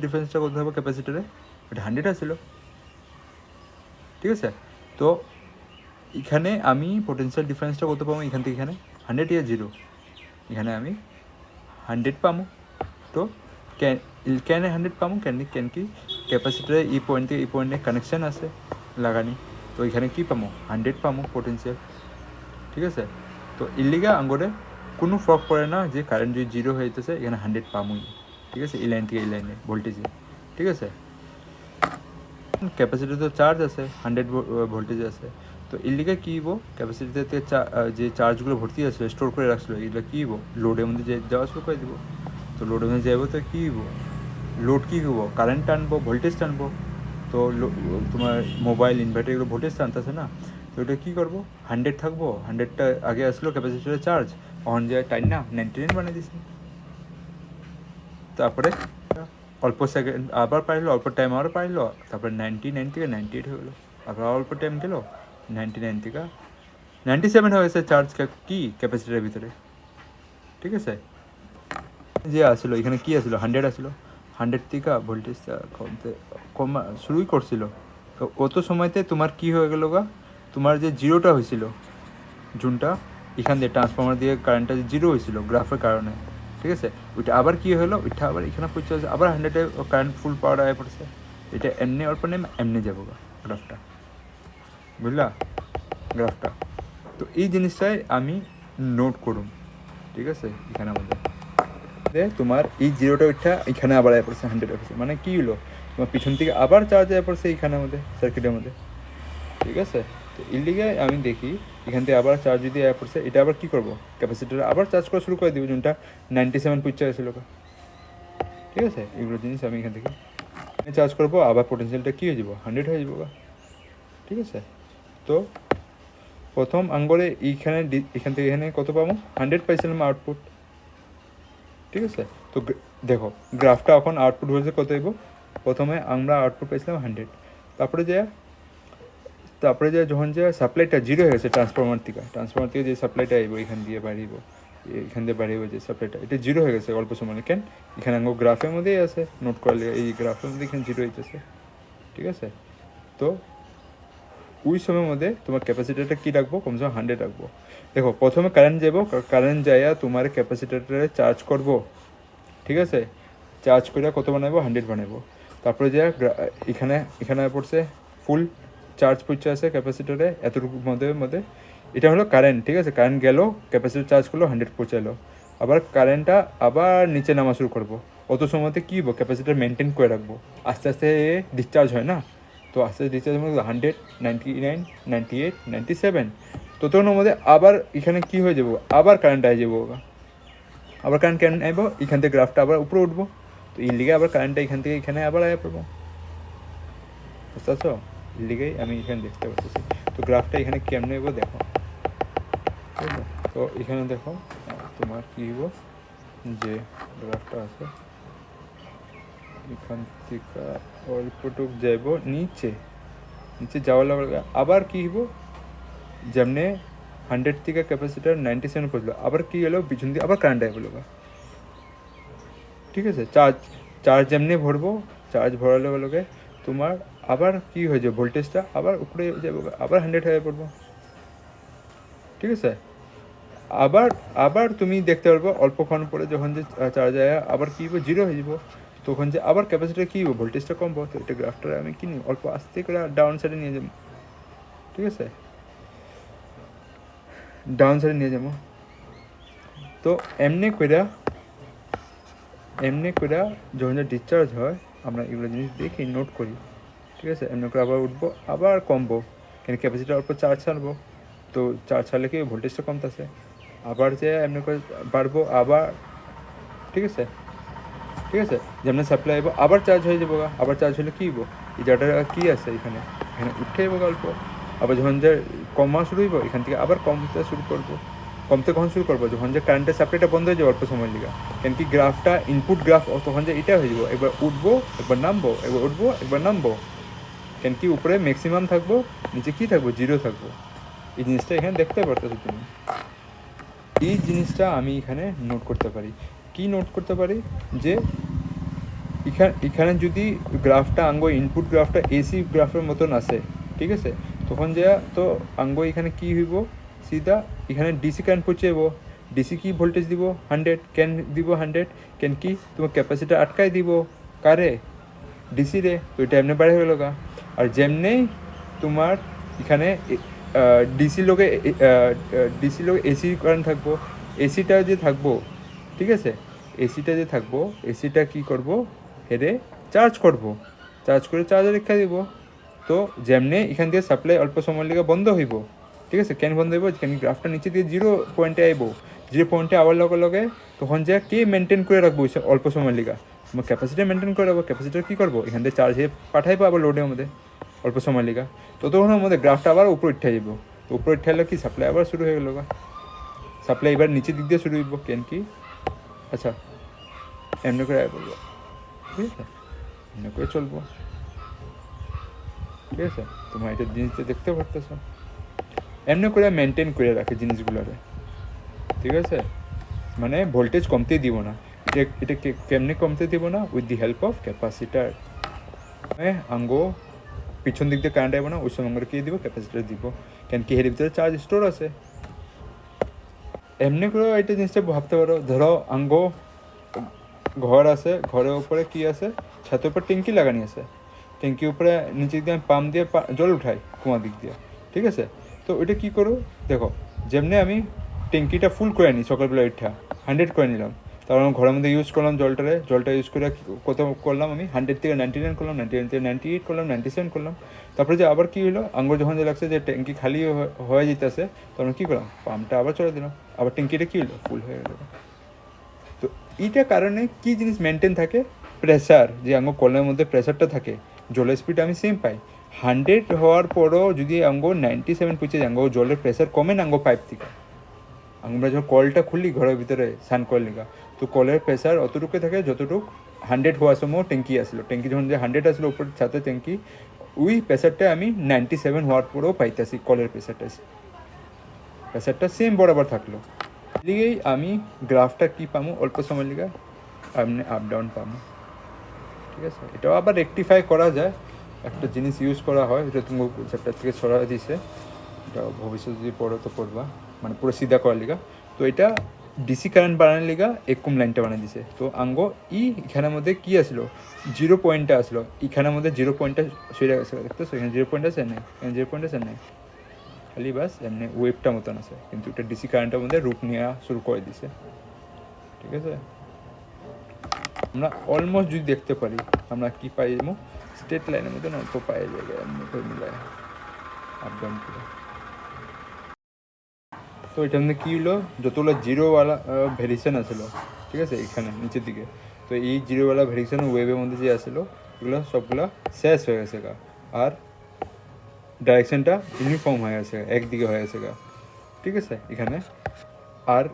ডিফারেন্সটা কত হবে ক্যাপাসিটারে, এটা 100 আসছিল, ঠিক আছে। তো এখানে আমি পোটেনশিয়াল ডিফারেন্সটা কত পাবো, এখান থেকে এখানে 100 ইয়া 0, এখানে আমি 100 পাবো। তো কেন 100 পাবো, কেন কি ক্যাপাসিটারে এই পয়েন্ট থেকে এই পয়েন্টে কানেকশান আছে লাগানি, তো এখানে কী পাবো 100 পাবো পোটেনশিয়াল, ঠিক আছে। তো এর লিগা আঙ্গরে কোনো ফরক পড়ে না যে কারেন্ট যদি 0 হয়ে যেতেছে, এখানে 100 পাবোই, ঠিক আছে, এই লাইন থেকে এই লাইনে ভোল্টেজে, ঠিক আছে। ক্যাপাসিটি তো চার্জ আছে 100 ভোল্টেজ আছে, তো এর লিগে কী হবো ক্যাপাসিটিতে যে চার্জগুলো ভর্তি আসলো স্টোর করে রাখছিলো, এগুলো কী হবো লোডের মধ্যে যাওয়া শুরু করে দেবো। তো লোডের মধ্যে যাবো তো কী হবো, লোড কী হবো কারেন্ট টানবো, ভোল্টেজ টানবো। তো তোমার মোবাইল ইনভার্টার এগুলো ভোল্টেজ টানতেছে না, তো এটা কী করবো 100 থাকবো, 100টা আগে আসলো ক্যাপাসিটির চার্জ, অন যায় টাইম না 99 বানিয়ে দিছি। তারপরে অল্প সেকেন্ড আবার পাইলো, অল্প টাইম আবার পাইলো, তারপরে 99 থেকে 98 হয়ে গেলো, আবার অল্প টাইম গেলো 99 থেকে 97 হয়ে গেছে চার্জ কি ক্যাপাসিটির ভিতরে, ঠিক আছে। যে আসলো এখানে কি আসলো 100 আসলো, 100 থেকে ভোল্টেজটা কমা শুরুই করছিল। তো অত সময়তে তোমার কি হয়ে গেলো গা, তোমার যে জিরোটা হয়েছিল জুনটা এখান দিয়ে ট্রান্সফর্মার দিয়ে কারেন্টটা যে জিরো হয়েছিল গ্রাফের কারণে, ঠিক আছে, ওইটা আবার কী হলো, ওইটা আবার এখানে পৌঁছে আছে, আবার 100-এ কারেন্ট ফুল পাওয়ার আয় পড়ছে, এটা এমনি অল্প নেম এমনি যাবো গা গ্রাফটা, বুঝলা গ্রাফটা। তো এই জিনিসটাই আমি নোট করুন, ঠিক আছে। এখানে আমাদের তোমার এই জিরোটা ওইটা এখানে আবার আয় পড়ছে 100 পড়ছে, মানে কী হলো তোমার পিছন থেকে আবার চার্জ আয় পড়ছে এইখানে আমাদের সার্কিটের মধ্যে, ঠিক আছে। তো এর লিগে আমি দেখি এখান থেকে আবার চার্জ যদি আয় পড়ছে, এটা আবার কী করবো ক্যাপাসিটার আবার চার্জ করা শুরু করে দিব, যোনটা 97 পৌঁছে গেছিলো, ঠিক আছে। এগুলো জিনিস আমি এখান থেকে চার্জ করবো, আবার পোটেনশিয়ালটা কী হয়ে যাবো 100 হয়ে যাবো, ঠিক আছে। তো প্রথম আঙ্গলে এখান থেকে এখানে কত পাবো 100 পাইছিলাম আউটপুট, ঠিক আছে। তো দেখো গ্রাফটা এখন আউটপুট হয়েছে কত হইব, প্রথমে আমরা আউটপুট পাইছিলাম 100, তারপরে যে যখন যে সাপ্লাইটা 0 হয়ে গেছে ট্রান্সফরমার থেকে যে সাপ্লাইটা আইব এখান দিয়ে বাড়িব, এখান দিয়ে বাড়িব যে সাপ্লাইটা, এটা 0 হয়ে গেছে অল্প সময়, কেন এখানে আঙ্গ গ্রাফের মধ্যেই আছে নোট করলে, এই গ্রাফের মধ্যে এখানে 0 হইতেছে, ঠিক আছে। তো ওই সময়ের মধ্যে তোমার ক্যাপাসিটারটা কী রাখবো, কমসে কম 100 রাখবো। দেখো প্রথমে কারেন্ট যাবো, কারেন্ট যাইয়া তোমার ক্যাপাসিটারটারে চার্জ করবো, ঠিক আছে, চার্জ করে কত বানাবো 100 বানাবো। তারপরে যে এখানে পড়ছে ফুল চার্জ পড়ছে আছে ক্যাপাসিটারে এতটুকু মধ্যে এটা হলো কারেন্ট, ঠিক আছে। কারেন্ট গেল ক্যাপাসিটার চার্জ করলো 100 পৌঁছালো, আবার কারেন্টটা আবার নিচে নামা শুরু করবো। অত সময়তে কী হবো ক্যাপাসিটার মেনটেন করে রাখবো, আস্তে আস্তে ডিসচার্জ হয় না, তো আস্তে আস্তে ডিসচার্জ 100, 99, 98, 97, ততক্ষণের মধ্যে আবার এখানে কী হয়ে যাবো, আবার কারেন্ট আই যাবো, আবার কারেন্ট কেন আইব, এখান থেকে গ্রাফটা আবার উপরে উঠবো, তো এর লিগে আবার কারেন্টটা এখান থেকে এখানে আবার আয়া পড়বো, বুঝতে পারছো, এর লিগেই আমি এখানে দেখতে পাচ্ছি। তো গ্রাফটা এখানে কেমনে হইব দেখো, ঠিক আছে। তো এখানে দেখো তোমার কী হইব, যে গ্রাফটা আছে এখান থেকে অল্পটুক যাইব নিচে যাওয়ার লাগে আবার কী হইব, যেমনে 100 থেকে ক্যাপাসিটার 97 পড়লো, আবার কী হলো পিছন দিয়ে আবার কারেন্ট আইব, ঠিক আছে। চার্জ যেমনি ভরবো, চার্জ ভরালে বলোকে তোমার আবার কি হয়ে যাবে ভোল্টেজটা আবার উপরে যাবে, আবার 100 হয়ে পড়বো, ঠিক আছে। আবার তুমি দেখতে পারবো অল্পক্ষণ পরে যখন যে চার্জ আয় আবার কী হবো 0 হয়ে যাবো, তখন যে আবার ক্যাপাসিটার কী হবো ভোল্টেজটা কমবো। তো এটা গ্রাফটা আমি কিনি অল্প আস্তে করে ডাউন সাইডে নিয়ে যাবো, ঠিক আছে, ডাউন সাইডে নিয়ে যাবো। তো এমনি করে যখন ডিসচার্জ হয় আমরা এগুলো জিনিস দেখি নোট করি, ঠিক আছে। এমনি করে আবার উঠবো আবার কমবো, কেন ক্যাপাসিটার অল্প চার্জ ছাড়বো, তো চার্জ ছাড়লে কি ভোল্টেজটা কমতেছে, আবার যে এমনি করে বাড়বো আবার, ঠিক আছে যেমন সাপ্লাই আইব আবার চার্জ হয়ে যাবো, আবার চার্জ হলে কী হইব এই জায়গাটা কী আছে এখানে উঠে যাবো অল্প, আবার যখন যে কমা শুরু হইব এখান থেকে আবার কমতে কখন শুরু করবো, যখন যে কারেন্টের সাপ্লাইটা বন্ধ হয়ে যাবে অল্প সময়ের লিগা, কেন কি গ্রাফটা ইনপুট গ্রাফ, তখন যে এটা হয়ে যাবো একবার উঠবো একবার নামবো, একবার উঠবো একবার নামবো, কেন কি উপরে ম্যাক্সিমাম থাকবো নিচে কী থাকবো 0 থাকবো। এই জিনিসটা এখানে দেখতে পারতেছো তুমি, এই জিনিসটা আমি এখানে নোট করতে পারি, কি নোট করতে পারি, যে এখানে যদি গ্রাফটা আঙ্গো ইনপুট গ্রাফটা এসি গ্রাফের মতন আসে, ঠিক আছে, তখন যা তো আঙ্গো এখানে কি হইব, সিধা এখানে ডিসি কারেন্ট পৌঁছে যাব। ডিসি কি ভোল্টেজ দিব 100, কেন দিব 100, কেন কি তোমার ক্যাপাসিটার আটকাই দিব কারে, ডিসি রে, তো এটা এমনি বাড়ে হয়ে লগা। আর যেমনি তোমার এখানে ডিসি লোকে এসি কারেন্ট থাকবো, এসিটা যে থাকবো, ঠিক আছে, এসিটা যে থাকবো, এসিটা কি করব, হেরে চার্জ করব, চার্জ করে চার্জে রেখা দিব। তো যেমনি এখান থেকে সাপ্লাই অল্প সময় লেগে বন্ধ হইব, ঠিক আছে, কেন বন্ধ হইব, কেন গ্রাফটা নিচে দিয়ে 0 পয়েন্টে আইব, 0 পয়েন্টে আওয়ার লগে লগে তখন যা কে মেনটেন করে রাখবো অল্প সময় লেগা, তোমার ক্যাপাসিটার মেনটেন করে রাখবো। ক্যাপাসিটার কী করবো, এখান থেকে চার্জ হয়ে পাঠাইবো আবার লোডের মধ্যে অল্প সময় লেগা, ততক্ষণের মধ্যে গ্রাফটা আবার উপরে উঠে যাবো। তো উপরে উঠে এলে কি সাপ্লাই আবার শুরু হয়ে গেলো, সাপ্লাই এবার নিচের দিক দিয়ে শুরু হইব, কেন কি, আচ্ছা এমনি করে আয় বলবো, ঠিক আছে, এমনি করে চলবো, ঠিক আছে। তোমার এটা জিনিসটা দেখতে পারতেছ, এমনি করে মেনটেন করে রাখে জিনিসগুলোরে, ঠিক আছে, মানে ভোল্টেজ কমতে দিব না। এটা কেমনে কমতে দিব না, with the help of capacitor. হ্যাঁ, আঙ্গো পিছন দিক দিয়ে কারেন্ট আইব না, ওই সময় আঙ্গোর কী দিব, ক্যাপাসিটার দিব, কেন কি এর ভিতরে চার্জ স্টোর আছে। এমনি করে এটা জিনিসটা ভাবতে পারো, ধরো আঙ্গো ঘর আছে, ঘরের উপরে কি আছে, ছাতের উপর ট্যাঙ্কি লাগানি আছে, ট্যাঙ্কির উপরে নিচে দিয়ে আমি পাম্প দিয়ে জল উঠাই কুয়া দিক দিয়ে, ঠিক আছে। তো ওইটা কী করো, দেখো যেমনি আমি ট্যাঙ্কিটা ফুল করে নিই সকালবেলা উঠা 100 করে নিলাম, তারপর আমি ঘরের মধ্যে ইউজ করলাম জলটা ইউজ করে কত করলাম, আমি 100 থেকে 99 করলাম, 99 থেকে 98 করলাম, 97 করলাম। তারপরে যে আবার কী হলো, আঙ্গুর যখন যে লাগছে যে ট্যাঙ্কি খালি হয়ে যেতেছে, তখন কী করলাম, পাম্পটা আবার চলে দিলাম, আবার ট্যাঙ্কিটা কী হলো, ফুল হয়ে গেলো। তো এইটার কারণে কি জিনিস মেনটেন থাকে, প্রেসার, যে আঙ্গ কলের মধ্যে প্রেসারটা থাকে, জলের স্পিড আমি সেম পাই। 100 হওয়ার পরও যদি আঙ্গ 97 পৌঁছে যায়, আঙ্গ জলের প্রেসার কমে না আঙ্গ পাইপ থেকে, আমরা যখন কলটা খুলি ঘরের ভিতরে স্নান কল লিগা, তো কলের প্রেসার অতটুকু থাকে যতটুকু 100 হওয়ার সময় ট্যাঙ্কি আসলো, ট্যাঙ্কি যখন যে 100 আসলো উপর ছাতে ট্যাঙ্কি, ওই প্রেসারটা আমি 97 হওয়ার পরেও পাইতেছি, কলের প্রেসারটা সেম বরাবর থাকলো। লিগেই আমি গ্রাফটা কি পামো, অল্প সময় লিগা আপনি আপ ডাউন পামো, ঠিক আছে। এটাও আবার রেকটিফাই করা যায়, একটা জিনিস ইউজ করা হয়, এটা তুমি চ্যাপ্টার থেকে ছড়া দিছে, এটা ভবিষ্যতে যদি পড়ো তো পড়বা, মানে পুরো সিধা করার লিগা। তো এটা ডিসি কারেন্ট বানানোর লিগা এরকম লাইনটা বানিয়ে দিছে। তো আঙ্গো এখানের মধ্যে কি আসলো, 0 পয়েন্টটা আসলো, এখানের মধ্যে 0 পয়েন্টটা সরে গেছে, দেখতেছো এখানে 0 পয়েন্ট আছে নেই, এখানে 0 পয়েন্ট আছে নেই, খালি বাস এমনি ওয়েবটা মতন আছে, কিন্তু এটা ডিসি কারেন্টের মধ্যে রূপ নেওয়া শুরু করে দিছে, ঠিক আছে। আমরা অলমোস্ট যদি দেখতে পারি আমরা কি পাই, স্ট্রেট লাইনের মধ্যে অল্প পাই জায়গায় এমনি করে মিলায় আপ ডাউন করে। তো এটার মধ্যে কী হলো, যতগুলো জিরোওয়ালা ভ্যারিয়েশন আসলো, ঠিক আছে, এখানে নিচের দিকে, তো এই জিরোওয়ালা ভ্যারিয়েশন ওয়েবের মধ্যে যে আসলো, এগুলো সবগুলো শেষ হয়ে গেছে গা, আর ডাইরেকশনটা ইউনিফর্ম হয়ে গেছে, একদিকে হয়ে গেছে গা, ঠিক আছে এখানে। আর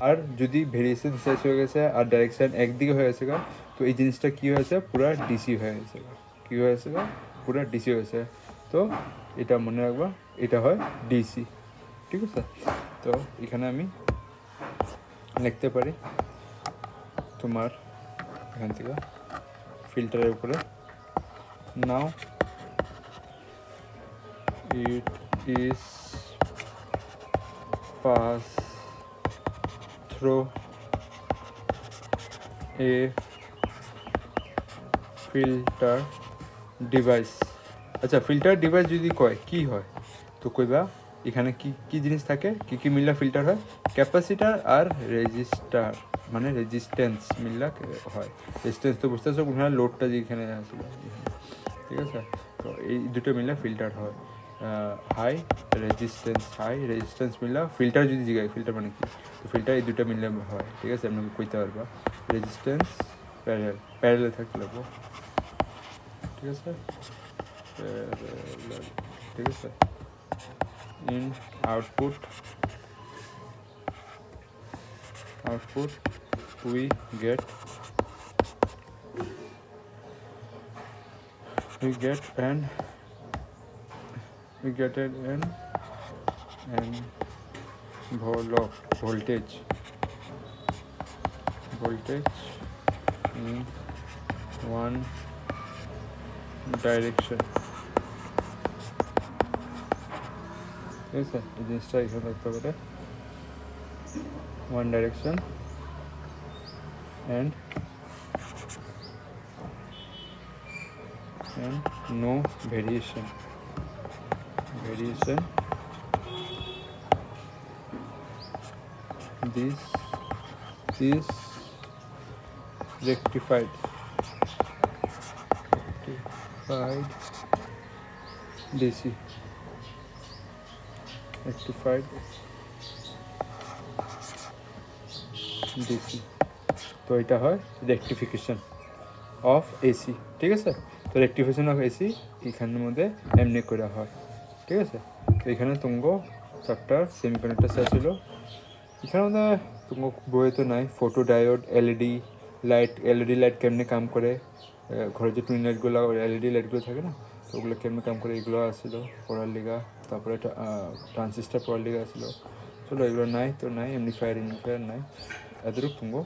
আর যদি ভেরিয়েশন শেষ হয়ে গেছে আর ডাইরেকশন একদিকে হয়ে গেছে গা, তো এই জিনিসটা কী হয়েছে, পুরা ডিসি হয়ে গেছে গা, কী হয়েছে গা, পুরা ডিসি হয়েছে। তো এটা মনে রাখবা, এটা হয় ডিসি, ঠিক আছে। তো এখানে আমি লিখতে পারি তোমার এখান থেকে ফিল্টারের উপরে, now it is pass through a filter device. আচ্ছা, ফিল্টার ডিভাইস যদি কয় কি হয়, তো কইবা এখানে কি কি জিনিস থাকে, কি কি মিললে ফিল্টার হয়, ক্যাপাসিটার আর রেজিস্টার, মানে রেজিস্ট্যান্স মিললা হয়। রেজিস্ট্যান্স তো বুঝতে পারছো, ওখানে লোডটা যেখানে আসলো, ঠিক আছে। তো এই দুটো মিললে ফিল্টার হয়। হাই রেজিস্ট্যান্স মিললা ফিল্টার, যদি জিগায় ফিল্টার মানে কি, তো ফিল্টার এই দুটো মিললে হয়, ঠিক আছে। আপনাকে কইতে পারবা রেজিস্ট্যান্স প্যারালাল থাকতে লাগবো, ঠিক আছে, প্যারালাল, ঠিক আছে। in output we get an voltage in one direction, ঠিক আছে? এই জিনিসটা এখানে থাকতে পারে, one direction and no variation, this is rectified DC, rectified DC। তো এটা হয় রেকটিফিকেশন অফ এসি, ঠিক আছে? তো রেকটিফিকেশন অফ এসি এখানের মধ্যে এমনি করে হয়, ঠিক আছে? তো এখানে তুমগো চারটা সেমিকন্ডাক্টর ছিল, এখানে মধ্যে তুমগো বইয়ে তো নাই ফটো ডায়োড, এলইডি লাইট কেমনে কাম করে, ঘরে যে টুইন লাইটগুলো এলইডি লাইটগুলো থাকে না, তো ওগুলো কেমনে কাম করে এগুলো আসছিলো পড়ার লিগা। তারপরে ট্রান্সিস্টার পড়ার লিগা আসছিলো। চলো এগুলো নাই তো নাই, এমনিফায়ার নাই, এদেরও তুমগো